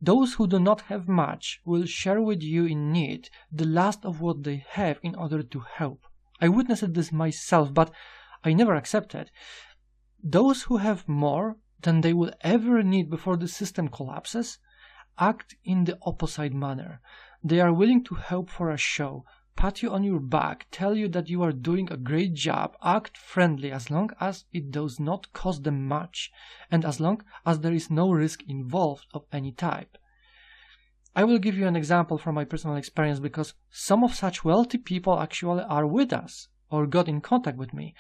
Those who do not have much will share with you in need the last of what they have in order to help. I witnessed this myself, but I never accepted. Those who have more than they will ever need before the system collapses act in the opposite manner. They are willing to help for a show, pat you on your back, tell you that you are doing a great job, act friendly as long as it does not cost them much, and as long as there is no risk involved of any type. I will give you an example from my personal experience because some of such wealthy people actually are with us or got in contact with me.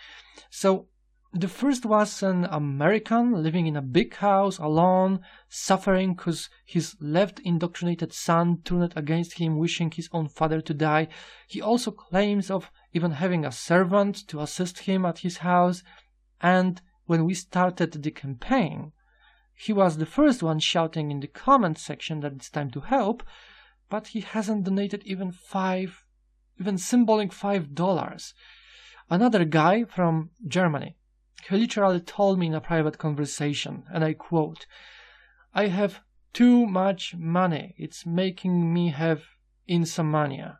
So the first was an American living in a big house alone, suffering because his left indoctrinated son turned against him, wishing his own father to die. He also claims of even having a servant to assist him at his house. And when we started the campaign, he was the first one shouting in the comment section that it's time to help, but he hasn't donated even symbolic $5. Another guy from Germany, he literally told me in a private conversation, and I quote, "I have too much money. It's making me have insomnia."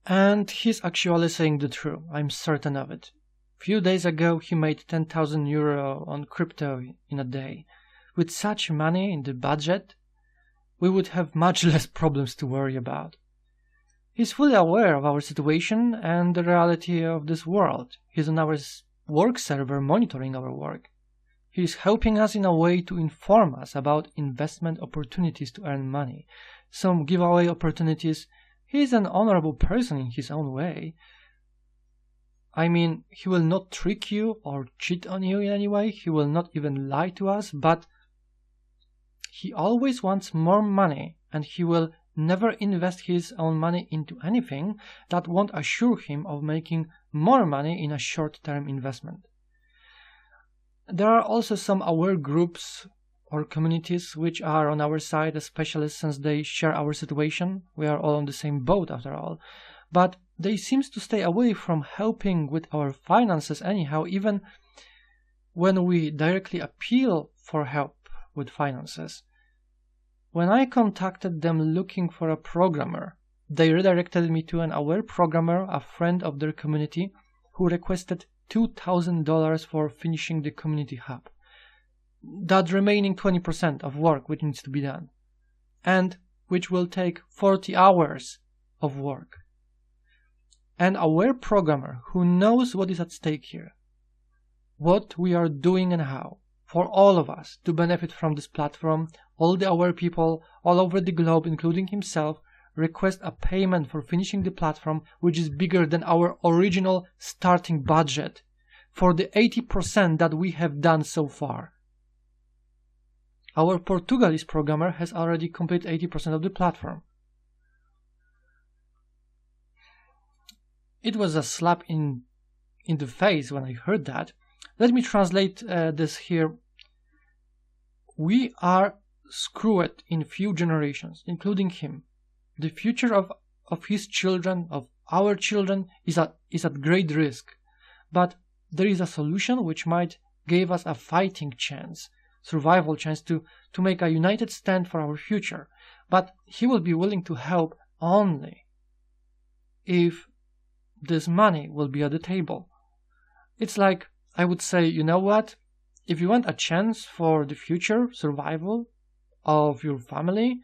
And he's actually saying the truth. I'm certain of it. A few days ago, he made €10,000 on crypto in a day. With such money in the budget, we would have much less problems to worry about. He's fully aware of our situation and the reality of this world. He's on our work server monitoring our work. He is helping us in a way to inform us about investment opportunities to earn money, some giveaway opportunities. He is an honorable person in his own way. I mean, he will not trick you or cheat on you in any way. He will not even lie to us, but he always wants more money, and he will never invest his own money into anything that won't assure him of making more money in a short-term investment. There are also some aware groups or communities which are on our side, especially since they share our situation. We are all on the same boat after all. But they seem to stay away from helping with our finances anyhow, even when we directly appeal for help with finances. When I contacted them looking for a programmer, they redirected me to an aware programmer, a friend of their community, who requested $2,000 for finishing the community hub. that remaining 20% of work which needs to be done, and which will take 40 hours of work. An aware programmer who knows what is at stake here, what we are doing and how, for all of us to benefit from this platform, all the aware people all over the globe, including himself, request a payment for finishing the platform which is bigger than our original starting budget for the 80% that we have done so far. Our Portuguese programmer has already completed 80% of the platform. It was a slap in the face when I heard that. Let me translate this here. We are screwed in few generations, including him. The future of his children, of our children, is at great risk. But there is a solution which might give us a fighting chance, survival chance to make a united stand for our future. But he will be willing to help only if this money will be at the table. It's like, I would say, you know what? If you want a chance for the future survival of your family,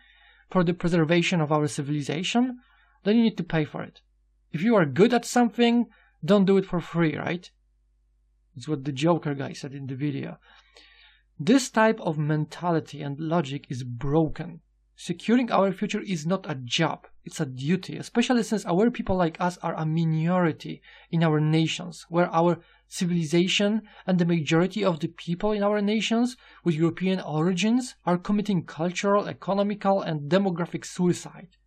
for the preservation of our civilization, then you need to pay for it. If you are good at something, don't do it for free, right? It's what the Joker guy said in the video. This type of mentality and logic is broken. Securing our future is not a job, it's a duty, especially since aware people like us are a minority in our nations, where our civilization and the majority of the people in our nations with European origins are committing cultural, economical, and demographic suicide.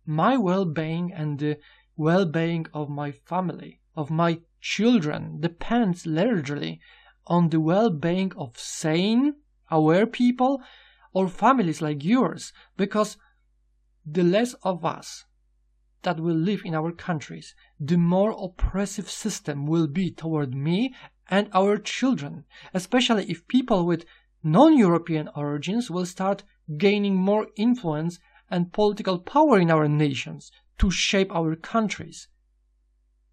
My well-being and the well-being of my family, of my children, depends largely on the well-being of sane, aware people or families like yours, because the less of us that will live in our countries, the more oppressive system will be toward me and our children, especially if people with non-European origins will start gaining more influence and political power in our nations to shape our countries.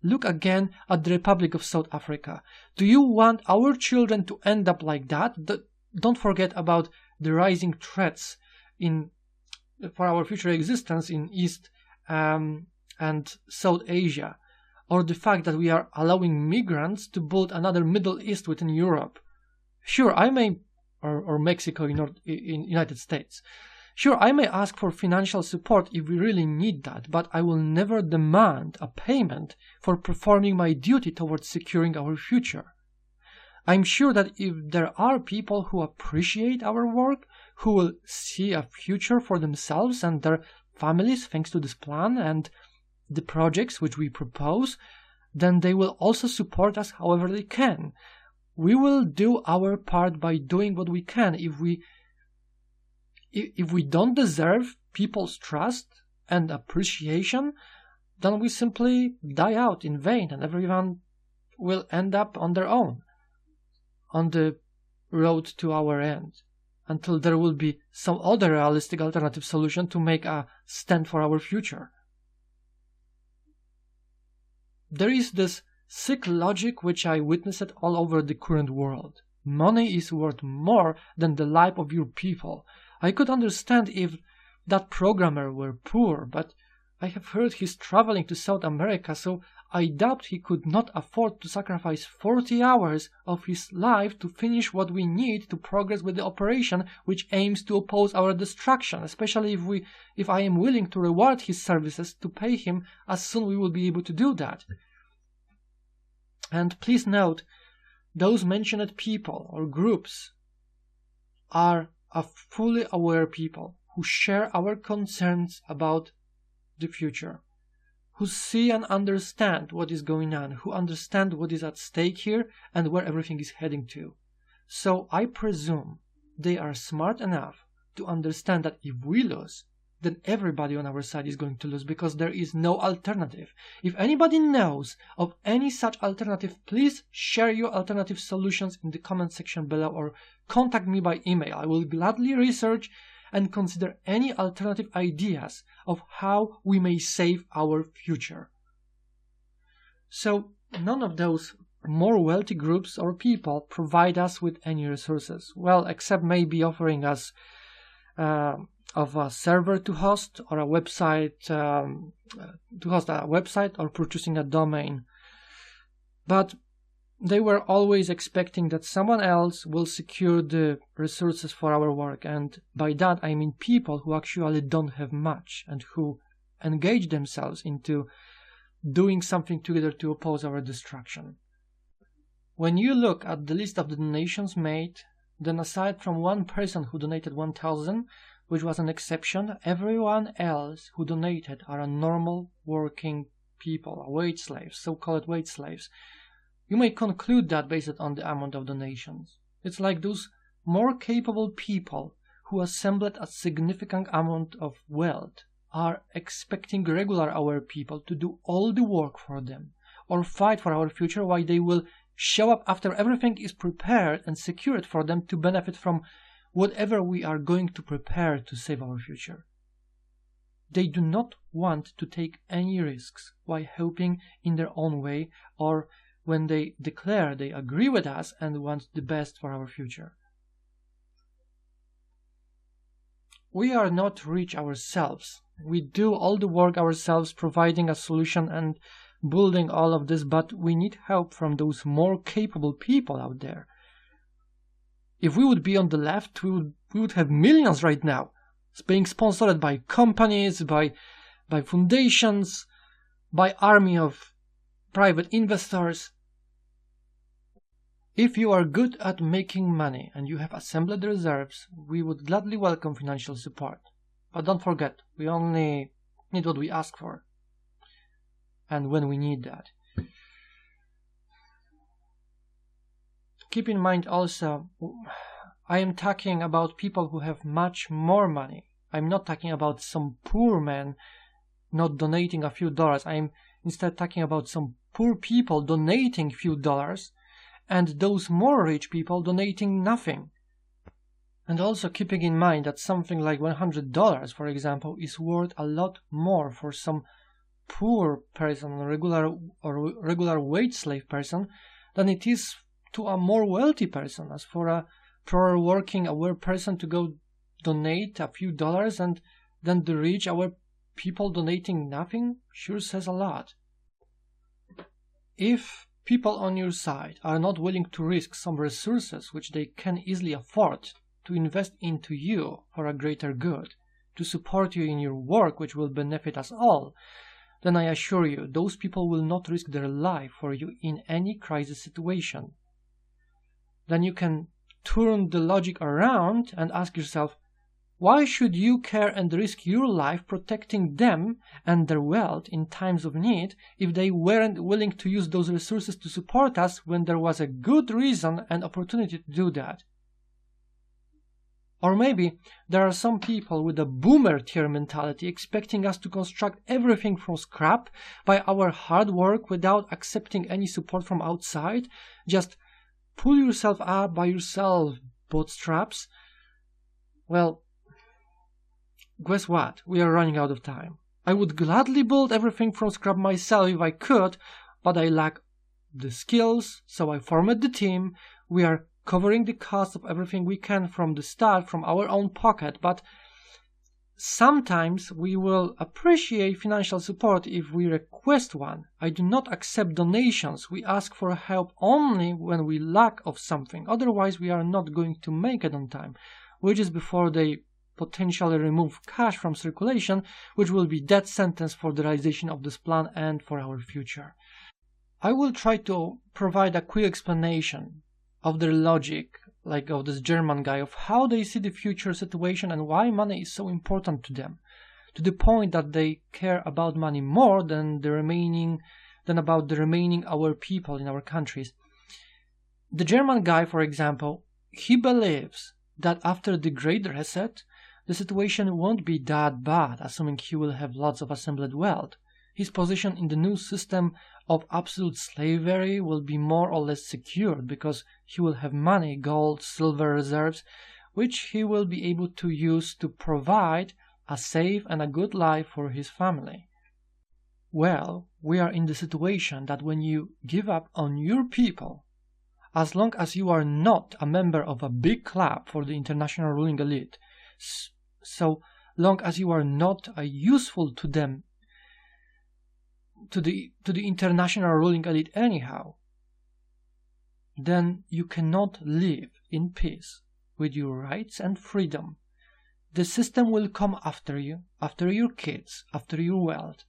Look again at the Republic of South Africa. Do you want our children to end up like that? Don't forget about the rising threats for our future existence in East and South Asia, or the fact that we are allowing migrants to build another Middle East within Europe. Sure, I may, or Mexico in United States. Sure, I may ask for financial support if we really need that, but I will never demand a payment for performing my duty towards securing our future. I'm sure that if there are people who appreciate our work, who will see a future for themselves and their families thanks to this plan and the projects which we propose, then they will also support us however they can. We will do our part by doing what we can. If we don't deserve people's trust and appreciation, then we simply die out in vain and everyone will end up on their own, on the road to our end, until there will be some other realistic alternative solution to make a stand for our future. There is this sick logic which I witnessed all over the current world. Money is worth more than the life of your people. I could understand if that programmer were poor, but I have heard he's traveling to South America, so I doubt he could not afford to sacrifice 40 hours of his life to finish what we need to progress with the operation which aims to oppose our destruction, especially if I am willing to reward his services to pay him as soon we will be able to do that. And please note, those mentioned people or groups are a fully aware people who share our concerns about the future, who see and understand what is going on, who understand what is at stake here and where everything is heading to. So I presume they are smart enough to understand that if we lose, then everybody on our side is going to lose because there is no alternative. If anybody knows of any such alternative, please share your alternative solutions in the comment section below or contact me by email. I will gladly research and consider any alternative ideas of how we may save our future. So none of those more wealthy groups or people provide us with any resources. Well, except maybe offering us of a server to host or a website or purchasing a domain. But they were always expecting that someone else will secure the resources for our work, and by that I mean people who actually don't have much and who engage themselves into doing something together to oppose our destruction. When you look at the list of the donations made, then aside from one person who donated 1,000, which was an exception, everyone else who donated are a normal working people, wage slaves, so-called wage slaves. You may conclude that based on the amount of donations. It's like those more capable people who assembled a significant amount of wealth are expecting regular our people to do all the work for them or fight for our future, while they will show up after everything is prepared and secured for them to benefit from whatever we are going to prepare to save our future. They do not want to take any risks while hoping in their own way or when they declare they agree with us and want the best for our future. We are not rich ourselves. We do all the work ourselves, providing a solution and building all of this, but we need help from those more capable people out there. If we would be on the left, we would have millions right now. It's being sponsored by companies, by foundations, by army of private investors. If you are good at making money and you have assembled the reserves, we would gladly welcome financial support. But don't forget, we only need what we ask for, and when we need that. Keep in mind also, I am talking about people who have much more money. I'm not talking about some poor man not donating a few dollars. I'm instead talking about some poor people donating few dollars and those more rich people donating nothing. And also keeping in mind that something like $100, for example, is worth a lot more for some poor person, regular wage slave person, than it is to a more wealthy person. As for a poor working aware person to go donate a few dollars and then the rich aware people donating nothing sure says a lot. If people on your side are not willing to risk some resources which they can easily afford to invest into you for a greater good, to support you in your work which will benefit us all, then I assure you, those people will not risk their life for you in any crisis situation. Then you can turn the logic around and ask yourself, why should you care and risk your life protecting them and their wealth in times of need if they weren't willing to use those resources to support us when there was a good reason and opportunity to do that? Or maybe there are some people with a boomer tier mentality expecting us to construct everything from scrap by our hard work without accepting any support from outside. Just pull yourself up by yourself, bootstraps. Well, guess what? We are running out of time. I would gladly build everything from scrap myself if I could, but I lack the skills, so I formed the team. We are covering the cost of everything we can from the start from our own pocket, but sometimes we will appreciate financial support if we request one. I do not accept donations. We ask for help only when we lack of something. Otherwise, we are not going to make it on time, which is before they potentially remove cash from circulation, which will be death sentence for the realization of this plan and for our future. I will try to provide a quick explanation of their logic, like of this German guy, of how they see the future situation and why money is so important to them, to the point that they care about money more than about the remaining our people in our countries. The German guy, for example, he believes that after the Great Reset, the situation won't be that bad, assuming he will have lots of assembled wealth. His position in the new system of absolute slavery will be more or less secured because he will have money, gold, silver reserves, which he will be able to use to provide a safe and a good life for his family. Well, we are in the situation that when you give up on your people, as long as you are not a member of a big club for the international ruling elite, so long as you are not useful to them, to the international ruling elite anyhow, then you cannot live in peace with your rights and freedom. The system will come after you, after your kids, after your wealth,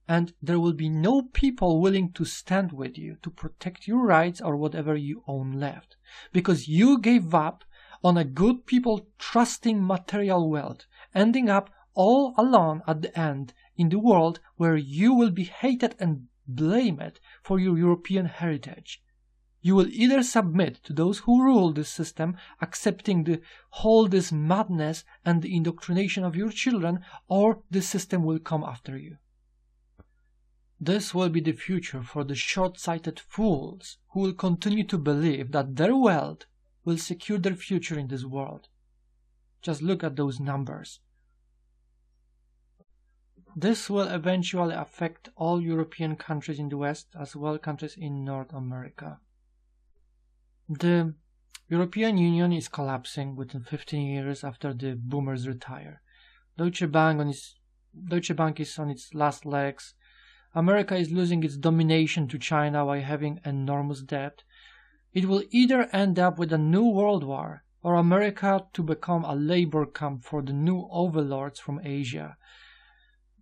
and there will be no people willing to stand with you to protect your rights or whatever you own left, because you gave up on a good people trusting material wealth, ending up all alone at the end in the world where you will be hated and blamed for your European heritage. You will either submit to those who rule this system, accepting this madness and the indoctrination of your children, or the system will come after you. This will be the future for the short-sighted fools who will continue to believe that their wealth will secure their future in this world. Just look at those numbers. This will eventually affect all European countries in the West as well as countries in North America. The European Union is collapsing within 15 years after the boomers retire. Deutsche Bank is on its last legs. America is losing its domination to China by having enormous debt. It will either end up with a new world war or America to become a labor camp for the new overlords from Asia.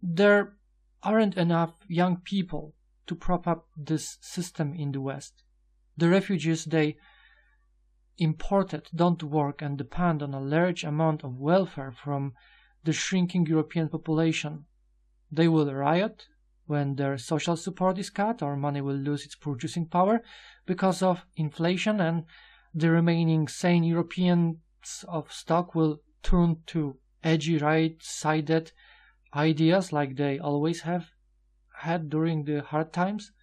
There aren't enough young people to prop up this system in the West. The refugees they imported don't work and depend on a large amount of welfare from the shrinking European population. They will riot when their social support is cut or money will lose its purchasing power because of inflation, and the remaining sane Europeans of stock will turn to edgy right-sided ideas like they always have had during the hard times.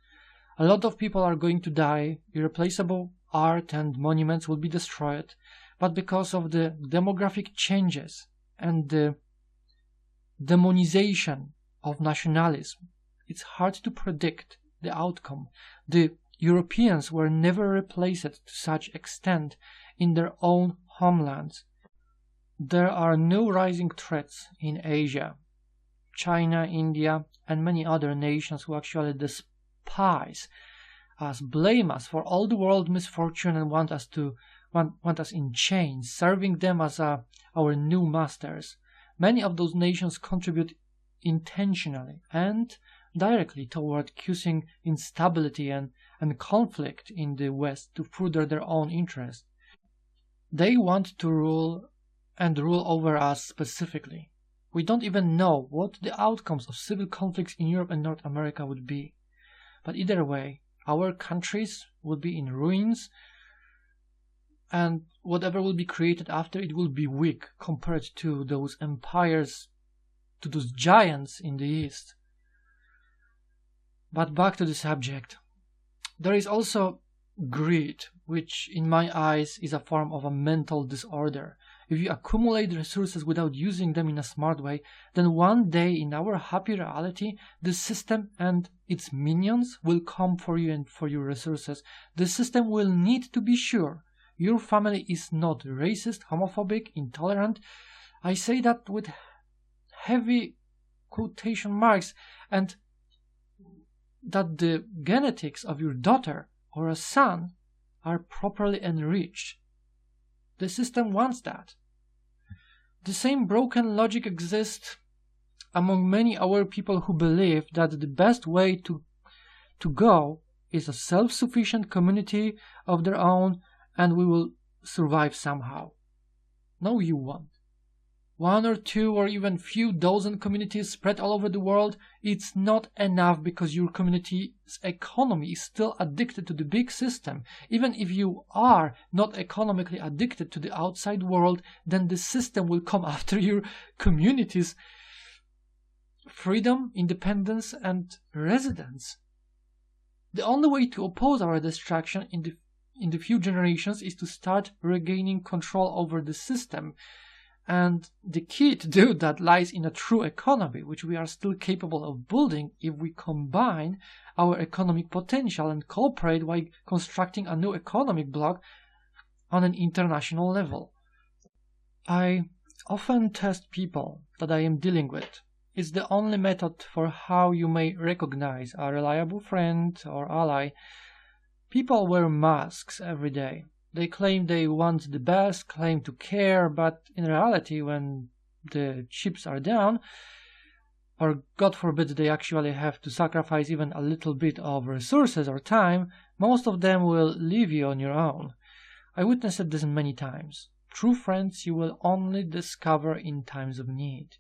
A lot of people are going to die, irreplaceable art and monuments will be destroyed, but because of the demographic changes and the demonization of nationalism, it's hard to predict the outcome. The Europeans were never replaced to such extent in their own homelands. There are new rising threats in Asia, China, India, and many other nations who actually despise us, blame us for all the world misfortune, and want us in chains, serving them as our new masters. Many of those nations contribute intentionally and directly toward causing instability and conflict in the West to further their own interest. They want to rule over us specifically. We don't even know what the outcomes of civil conflicts in Europe and North America would be. But either way, our countries will be in ruins, and whatever will be created after it will be weak compared to those empires, to those giants in the East. But back to the subject. There is also greed, which in my eyes is a form of a mental disorder. If you accumulate resources without using them in a smart way, then one day in our happy reality, the system and its minions will come for you and for your resources. The system will need to be sure your family is not racist, homophobic, intolerant. I say that with heavy quotation marks, and that the genetics of your daughter or a son are properly enriched. The system wants that. The same broken logic exists among many our people who believe that the best way to go is a self-sufficient community of their own and we will survive somehow. No, you won't. One or two or even few dozen communities spread all over the world, it's not enough because your community's economy is still addicted to the big system. Even if you are not economically addicted to the outside world, then the system will come after your community's freedom, independence, and residence. The only way to oppose our destruction in the few generations is to start regaining control over the system And the key to do that lies in a true economy, which we are still capable of building if we combine our economic potential and cooperate while constructing a new economic bloc on an international level. I often test people that I am dealing with. It's the only method for how you may recognize a reliable friend or ally. People wear masks every day. They claim they want the best, claim to care, but in reality, when the chips are down, or God forbid they actually have to sacrifice even a little bit of resources or time, most of them will leave you on your own. I witnessed this many times. True friends you will only discover in times of need.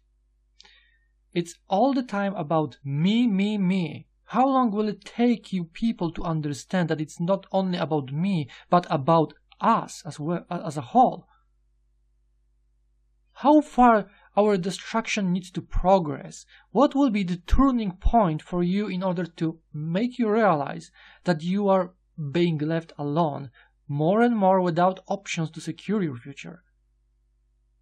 It's all the time about me, me, me. How long will it take you people to understand that it's not only about me, but about us as well, as a whole? How far our destruction needs to progress? What will be the turning point for you in order to make you realize that you are being left alone more and more without options to secure your future?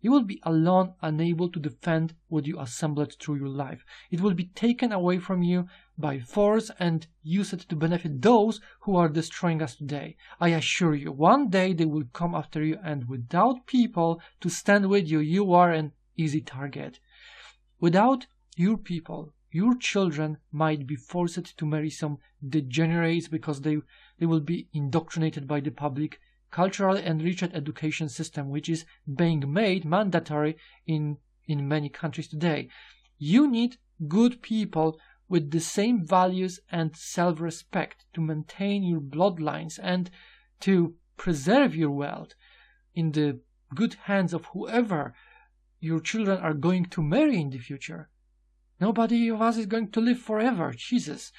You will be alone, unable to defend what you assembled through your life. It will be taken away from you by force and used to benefit those who are destroying us today. I assure you, one day they will come after you, and without people to stand with you, you are an easy target. Without your people, your children might be forced to marry some degenerates because they will be indoctrinated by the public culturally enriched education system, which is being made mandatory in many countries today. You need good people with the same values and self-respect to maintain your bloodlines and to preserve your wealth in the good hands of whoever your children are going to marry in the future. Nobody of us is going to live forever. Jesus.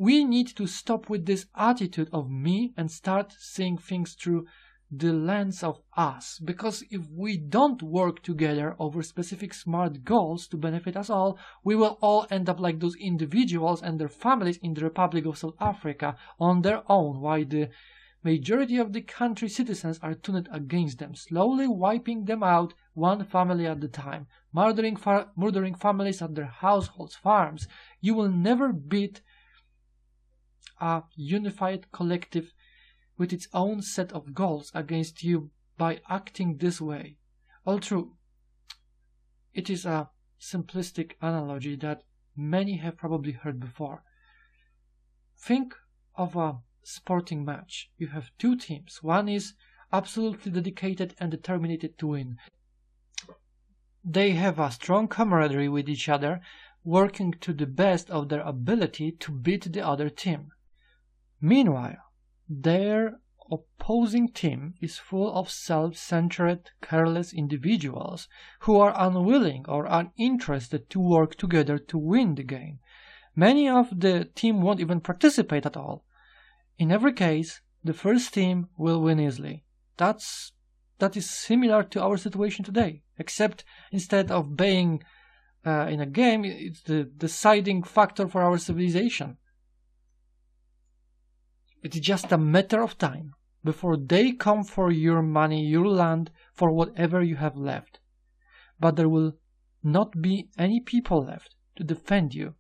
We need to stop with this attitude of me and start seeing things through the lens of us. Because if we don't work together over specific smart goals to benefit us all, we will all end up like those individuals and their families in the Republic of South Africa on their own, while the majority of the country's citizens are turned against them, slowly wiping them out one family at a time, murdering families at their households, farms. You will never beat a unified collective with its own set of goals against you by acting this way. Although it is a simplistic analogy that many have probably heard before. Think of a sporting match. You have two teams. One is absolutely dedicated and determined to win. They have a strong camaraderie with each other, working to the best of their ability to beat the other team. Meanwhile, their opposing team is full of self-centered, careless individuals who are unwilling or uninterested to work together to win the game. Many of the team won't even participate at all. In every case, the first team will win easily. That is similar to our situation today, except instead of being in a game, it's the deciding factor for our civilization. It's just a matter of time before they come for your money, your land, for whatever you have left. But there will not be any people left to defend you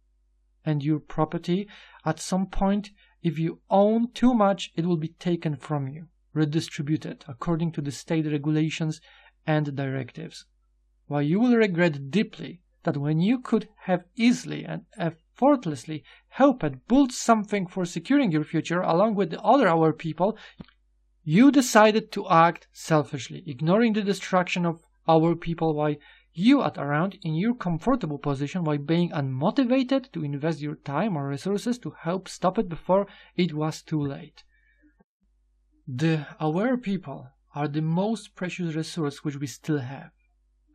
and your property. At some point, if you own too much, it will be taken from you, redistributed according to the state regulations and directives. While you will regret deeply that when you could have easily and effortlessly helped build something for securing your future along with the other our people, you decided to act selfishly, ignoring the destruction of our people while you are around in your comfortable position while being unmotivated to invest your time or resources to help stop it before it was too late. The aware people are the most precious resource which we still have,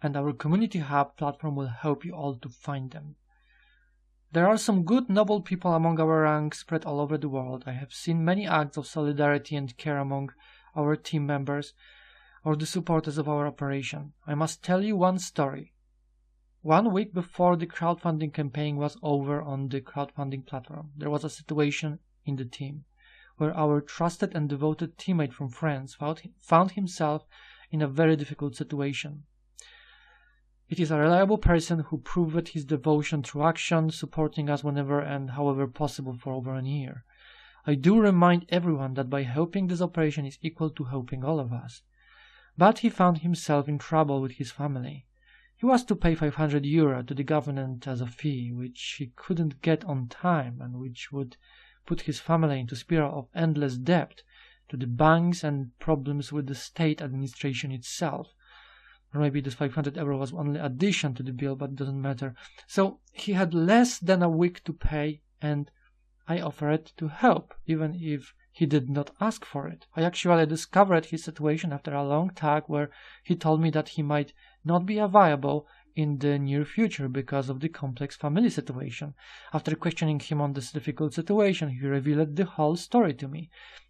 and our Community Hub platform will help you all to find them. There are some good, noble people among our ranks spread all over the world. I have seen many acts of solidarity and care among our team members or the supporters of our operation. I must tell you one story. 1 week before the crowdfunding campaign was over on the crowdfunding platform, there was a situation in the team where our trusted and devoted teammate from France found himself in a very difficult situation. It is a reliable person who proved his devotion through action, supporting us whenever and however possible for over a year. I do remind everyone that by helping this operation is equal to helping all of us. But he found himself in trouble with his family. He was to pay €500 to the government as a fee, which he couldn't get on time and which would put his family into a spiral of endless debt to the banks and problems with the state administration itself. Or maybe this €500 was only addition to the bill, but it doesn't matter. So he had less than a week to pay, and I offered to help, even if he did not ask for it. I actually discovered his situation after a long talk where he told me that he might not be viable in the near future because of the complex family situation. After questioning him on this difficult situation, he revealed the whole story to me.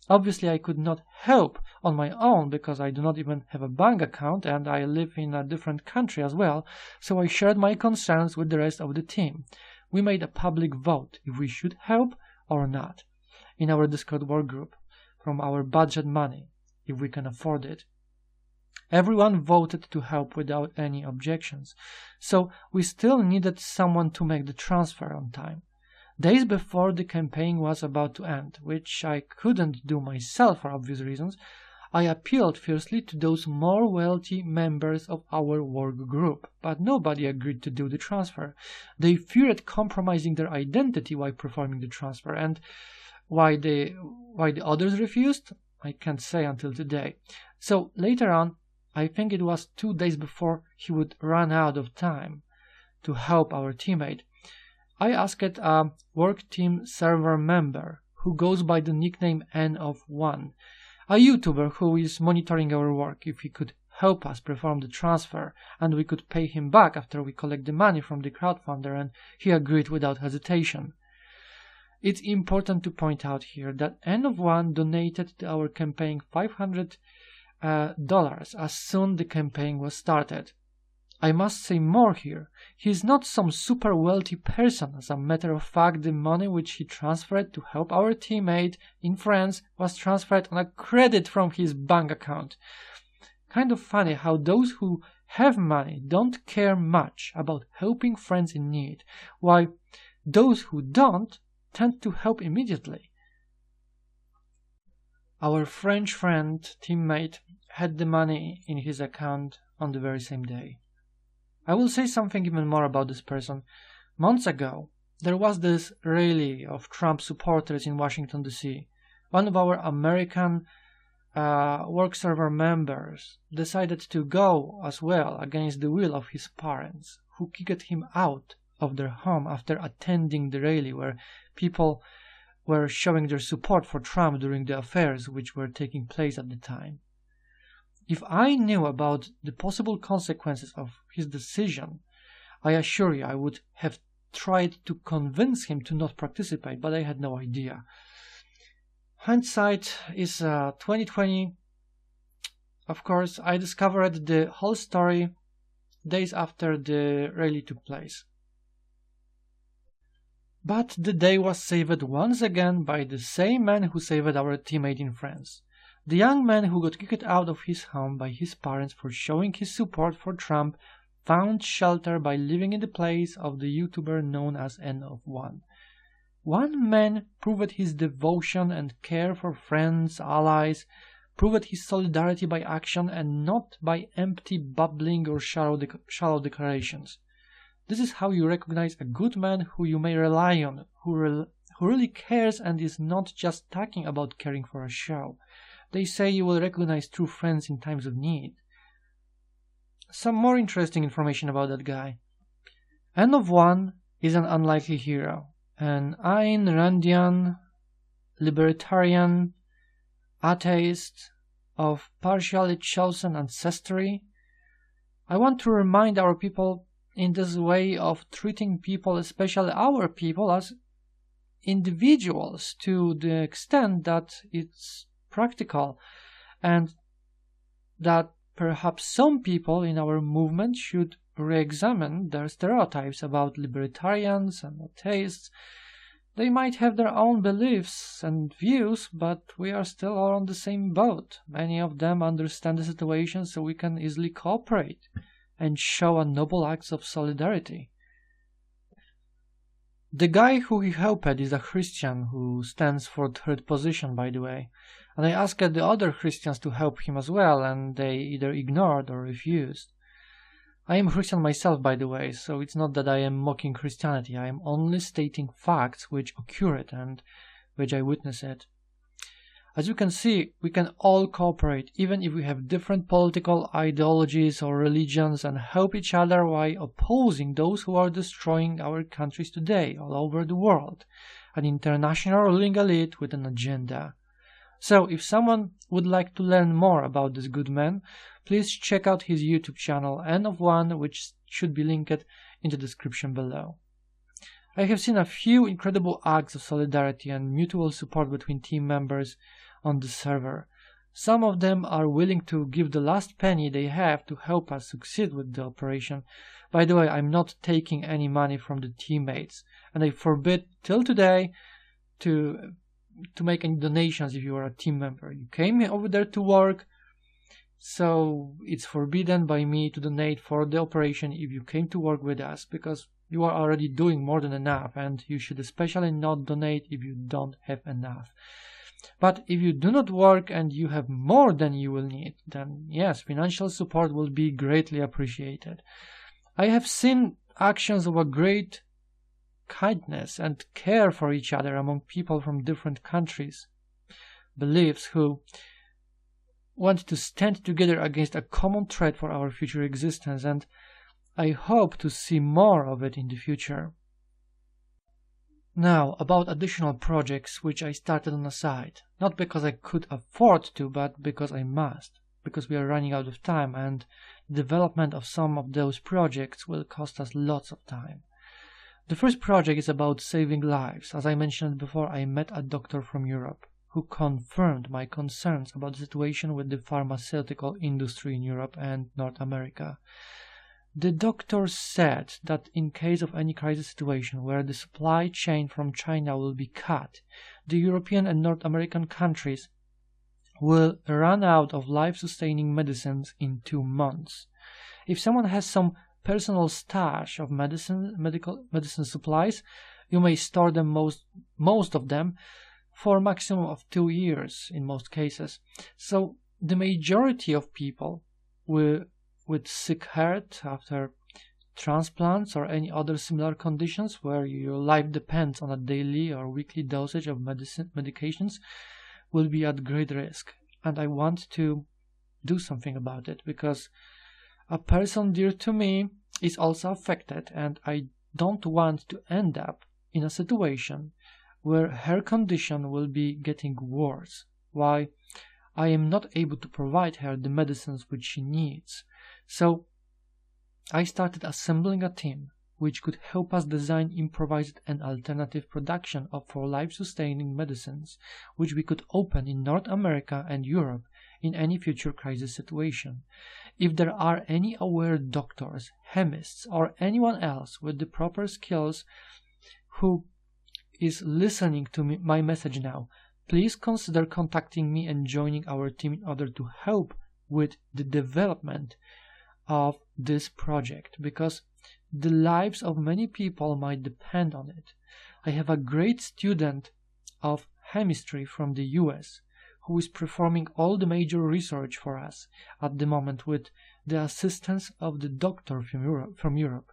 Obviously, I could not help on my own because I do not even have a bank account and I live in a different country as well, so I shared my concerns with the rest of the team. We made a public vote if we should help or not in our Discord work group from our budget money, if we can afford it. Everyone voted to help without any objections, so we still needed someone to make the transfer on time. Days before the campaign was about to end, which I couldn't do myself for obvious reasons, I appealed fiercely to those more wealthy members of our work group, but nobody agreed to do the transfer. They feared compromising their identity while performing the transfer, and why the others refused, I can't say until today. So later on, I think it was 2 days before he would run out of time to help our teammate, I asked a work team server member who goes by the nickname N1, a YouTuber who is monitoring our work, if he could help us perform the transfer and we could pay him back after we collect the money from the crowdfunder, and he agreed without hesitation. It's important to point out here that N1 donated to our campaign $500 as soon the campaign was started. I must say more here. He is not some super wealthy person. As a matter of fact, the money which he transferred to help our teammate in France was transferred on a credit from his bank account. Kind of funny how those who have money don't care much about helping friends in need, while those who don't tend to help immediately. Our French friend, teammate, had the money in his account on the very same day. I will say something even more about this person. Months ago, there was this rally of Trump supporters in Washington, D.C. One of our American work server members decided to go as well against the will of his parents, who kicked him out of their home after attending the rally where people were showing their support for Trump during the affairs which were taking place at the time. If I knew about the possible consequences of his decision, I assure you I would have tried to convince him to not participate, but I had no idea. Hindsight is 2020. Of course, I discovered the whole story days after the rally took place. But the day was saved once again by the same man who saved our teammate in France. The young man who got kicked out of his home by his parents for showing his support for Trump found shelter by living in the place of the YouTuber known as N1. One man proved his devotion and care for friends, allies, proved his solidarity by action and not by empty babbling or shallow declarations. This is how you recognize a good man who you may rely on, who really cares and is not just talking about caring for a show. They say you will recognize true friends in times of need. Some more interesting information about that guy. N1 is an unlikely hero, an Ayn Randian, libertarian, atheist of partially chosen ancestry. I want to remind our people in this way of treating people, especially our people, as individuals to the extent that it's practical, and that perhaps some people in our movement should re-examine their stereotypes about libertarians and atheists. They might have their own beliefs and views, but we are still all on the same boat. Many of them understand the situation, so we can easily cooperate. and show a noble acts of solidarity. The guy who he helped is a Christian who stands for third position, by the way, and I asked the other Christians to help him as well, and they either ignored or refused. I am Christian myself, by the way, so it's not that I am mocking Christianity. I am only stating facts which occurred and which I witnessed. As you can see, we can all cooperate, even if we have different political ideologies or religions, and help each other while opposing those who are destroying our countries today all over the world, an international ruling elite with an agenda. So, if someone would like to learn more about this good man, please check out his YouTube channel, N of One, which should be linked in the description below. I have seen a few incredible acts of solidarity and mutual support between team members on the server. Some of them are willing to give the last penny they have to help us succeed with the operation. By the way, I'm not taking any money from the teammates, and I forbid till today to make any donations if you are a team member. You came over there to work, so it's forbidden by me to donate for the operation if you came to work with us, because you are already doing more than enough, and you should especially not donate if you don't have enough. But if you do not work and you have more than you will need, then yes, financial support will be greatly appreciated. I have seen actions of a great kindness and care for each other among people from different countries, beliefs who want to stand together against a common threat for our future existence, and I hope to see more of it in the future. Now, about additional projects which I started on the side, not because I could afford to, but because I must, because we are running out of time, and the development of some of those projects will cost us lots of time. The first project is about saving lives. As I mentioned before, I met a doctor from Europe who confirmed my concerns about the situation with the pharmaceutical industry in Europe and North America. The doctor said that in case of any crisis situation where the supply chain from China will be cut, the European and North American countries will run out of life-sustaining medicines in 2 months. If someone has some personal stash of medicine supplies, you may store them most of them for a maximum of 2 years in most cases. So the majority of people with sick heart after transplants or any other similar conditions where your life depends on a daily or weekly dosage of medications will be at great risk. And I want to do something about it, because a person dear to me is also affected, and I don't want to end up in a situation where her condition will be getting worse, while I am not able to provide her the medicines which she needs. So I started assembling a team which could help us design improvised and alternative production for life-sustaining medicines, which we could open in North America and Europe in any future crisis situation. If there are any aware doctors, chemists, or anyone else with the proper skills who is listening to my message now, please consider contacting me and joining our team in order to help with the development of this project, because the lives of many people might depend on it. I have a great student of chemistry from the US who is performing all the major research for us at the moment with the assistance of the doctor from Europe.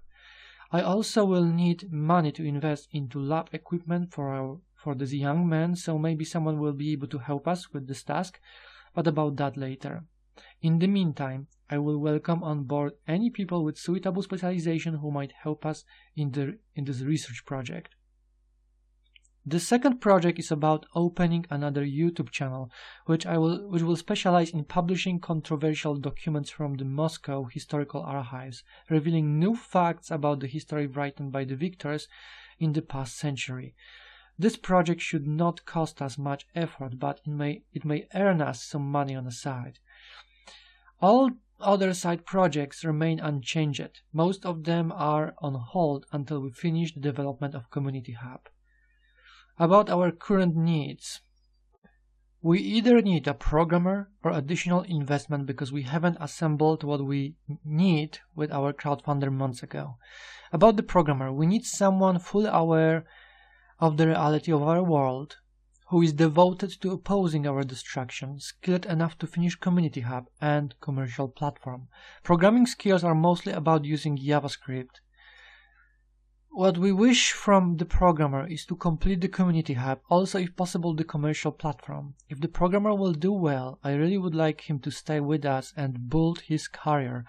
I also will need money to invest into lab equipment for this young man, so maybe someone will be able to help us with this task, but about that later. In the meantime, I will welcome on board any people with suitable specialization who might help us in this research project. The second project is about opening another YouTube channel, which will specialize in publishing controversial documents from the Moscow Historical Archives, revealing new facts about the history written by the victors in the past century. This project should not cost us much effort, but it may earn us some money on the side. All other side projects remain unchanged. Most of them are on hold until we finish the development of Community Hub. About our current needs. We either need a programmer or additional investment because we haven't assembled what we need with our crowdfunder months ago. About the programmer, we need someone fully aware of the reality of our world, who is devoted to opposing our destruction, skilled enough to finish Community Hub and commercial platform. Programming skills are mostly about using JavaScript. What we wish from the programmer is to complete the Community Hub, also if possible the commercial platform. If the programmer will do well, I really would like him to stay with us and build his career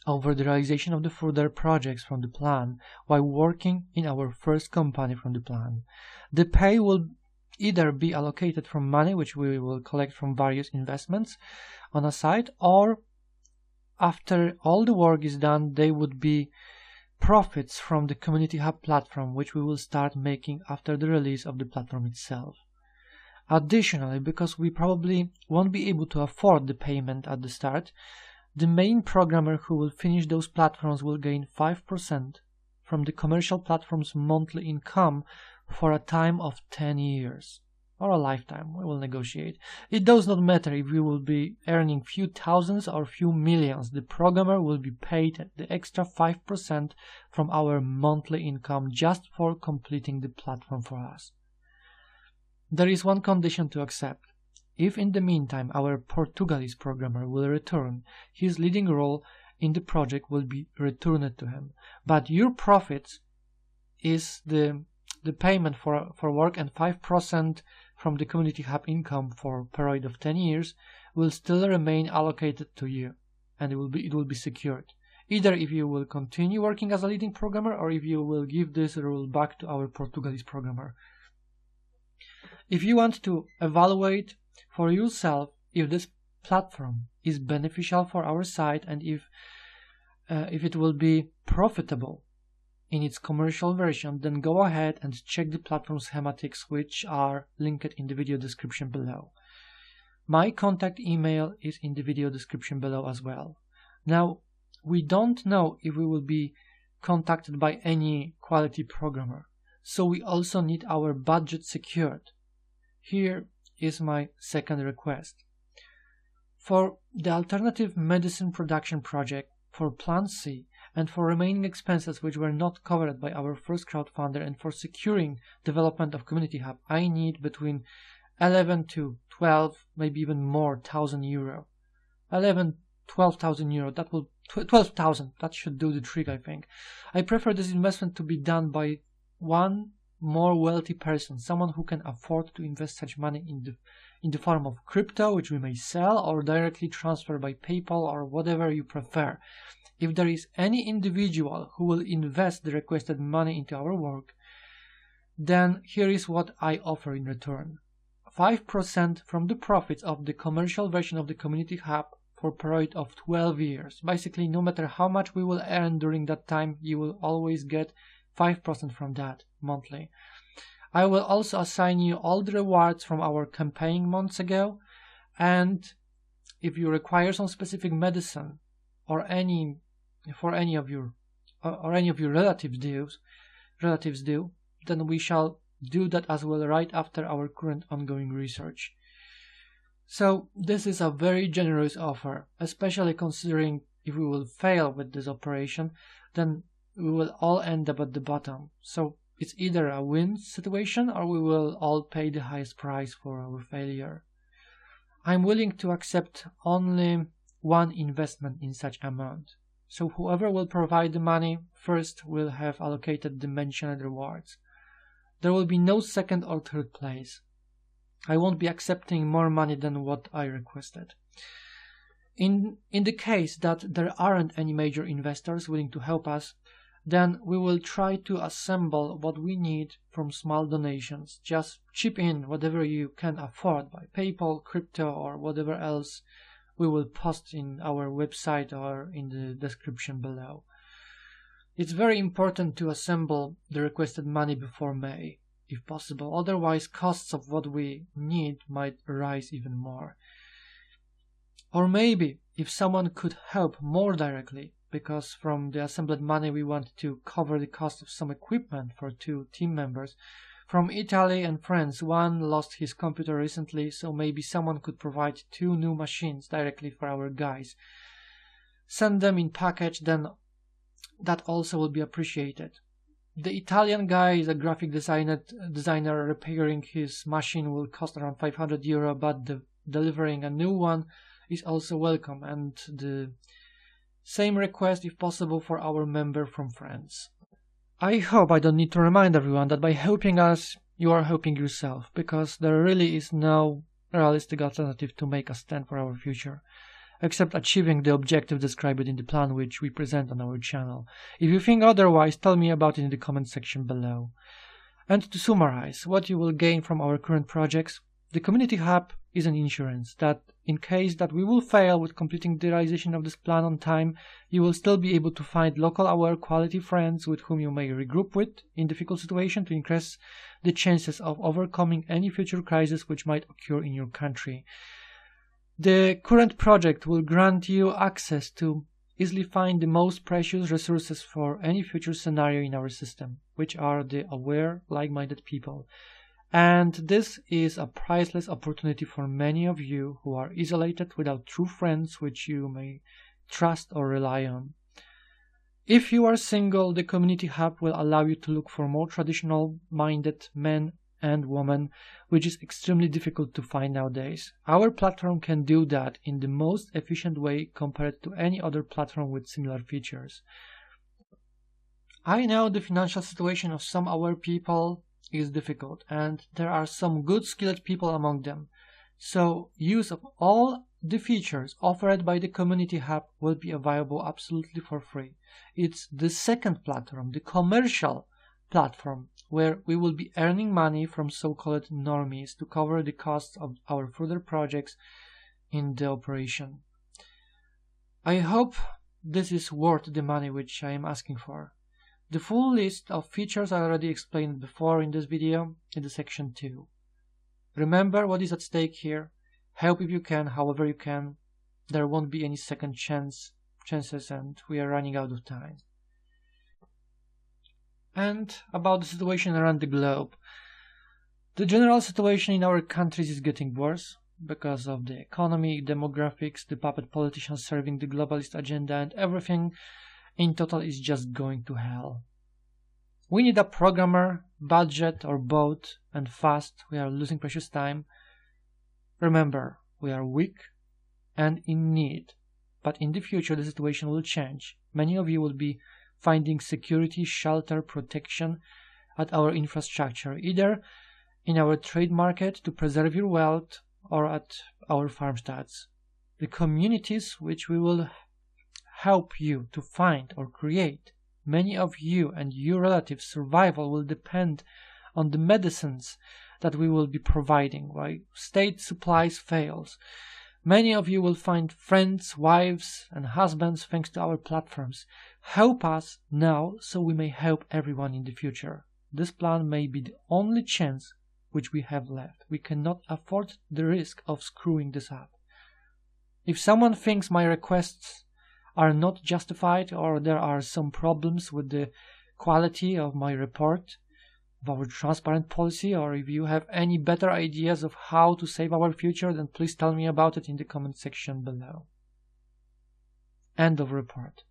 over the realization of the further projects from the plan while working in our first company from the plan. The pay will either be allocated from money which we will collect from various investments on a site, or after all the work is done, they would be profits from the Community Hub platform, which we will start making after the release of the platform itself. Additionally, because we probably won't be able to afford the payment at the start, the main programmer who will finish those platforms will gain 5% from the commercial platform's monthly income for a time of 10 years. Or a lifetime, we will negotiate. It does not matter if we will be earning few thousands or few millions, the programmer will be paid the extra 5% from our monthly income just for completing the platform for us. There is one condition to accept. If in the meantime our Portuguese programmer will return, his leading role in the project will be returned to him. But your profits is the payment for work, and 5% from the Community Hub income for a period of 10 years will still remain allocated to you, and it will be secured. Either if you will continue working as a leading programmer, or if you will give this role back to our Portuguese programmer. If you want to evaluate for yourself if this platform is beneficial for our site and if it will be profitable in its commercial version, then go ahead and check the platform schematics, which are linked in the video description below. My contact email is in the video description below as well. Now, we don't know if we will be contacted by any quality programmer, so we also need our budget secured. Here is my second request. For the alternative medicine production project, for Plan C, and for remaining expenses which were not covered by our first crowdfunder, and for securing development of Community Hub, I need between 11 to 12, maybe even more, thousand euro. 12,000 euro, that will 12,000, that should do the trick, I think. I prefer this investment to be done by one more wealthy person, someone who can afford to invest such money in the form of crypto, which we may sell, or directly transfer by PayPal, or whatever you prefer. If there is any individual who will invest the requested money into our work, then here is what I offer in return. 5% from the profits of the commercial version of the Community Hub for a period of 12 years. Basically, no matter how much we will earn during that time, you will always get 5% from that monthly. I will also assign you all the rewards from our campaign months ago, and if you require some specific medicine or any of your relatives do, then we shall do that as well right after our current ongoing research. So this is a very generous offer, especially considering if we will fail with this operation, then we will all end up at the bottom. So it's either a win situation, or we will all pay the highest price for our failure. I'm willing to accept only one investment in such amount. So whoever will provide the money first will have allocated the mentioned rewards. There will be no second or third place. I won't be accepting more money than what I requested. In the case that there aren't any major investors willing to help us, then we will try to assemble what we need from small donations. Just chip in whatever you can afford by PayPal, crypto, or whatever else we will post in our website or in the description below. It's very important to assemble the requested money before May, if possible. Otherwise, costs of what we need might rise even more. Or maybe, if someone could help more directly, because from the assembled money we want to cover the cost of some equipment for 2 team members, from Italy and France. One lost his computer recently, so maybe someone could provide 2 new machines directly for our guys. Send them in package, then that also will be appreciated. The Italian guy is a graphic designer. Repairing his machine will cost around €500, but delivering a new one is also welcome, and the same request if possible for our member from France. I hope I don't need to remind everyone that by helping us, you are helping yourself, because there really is no realistic alternative to make a stand for our future, except achieving the objective described in the plan which we present on our channel. If you think otherwise, tell me about it in the comment section below. And to summarize, what you will gain from our current projects: the Community Hub is an insurance that, in case that we will fail with completing the realization of this plan on time, you will still be able to find local aware quality friends with whom you may regroup with in difficult situations to increase the chances of overcoming any future crisis which might occur in your country. The current project will grant you access to easily find the most precious resources for any future scenario in our system, which are the aware, like-minded people. And this is a priceless opportunity for many of you who are isolated without true friends which you may trust or rely on. If you are single, the Community Hub will allow you to look for more traditional-minded men and women, which is extremely difficult to find nowadays. Our platform can do that in the most efficient way compared to any other platform with similar features. I know the financial situation of some aware people is difficult, and there are some good skilled people among them, so use of all the features offered by the Community Hub will be available absolutely for free. It's the second platform, the commercial platform, where we will be earning money from so-called normies to cover the costs of our further projects in the operation. I hope this is worth the money which I am asking for. The full list of features I already explained before in this video in the section 2. Remember what is at stake here. Help if you can, however you can. There won't be any second chances, and we are running out of time. And about the situation around the globe. The general situation in our countries is getting worse because of the economy, demographics, the puppet politicians serving the globalist agenda, and everything in total is just going to hell. We need a programmer, budget, or both, and fast. We are losing precious time. Remember, we are weak and in need, but in the future the situation will change. Many of you will be finding security, shelter, protection at our infrastructure, either in our trade market to preserve your wealth or at our farmsteads. The communities which we will help you to find or create, many of you and your relatives' survival will depend on the medicines that we will be providing while state supplies fails. Many of you will find friends, wives, and husbands thanks to our platforms. Help us now so we may help everyone in the future. This plan may be the only chance which we have left. We cannot afford the risk of screwing this up. If someone thinks my requests are not justified or there are some problems with the quality of my report, of our transparent policy, or if you have any better ideas of how to save our future, then please tell me about it in the comment section below. End of report.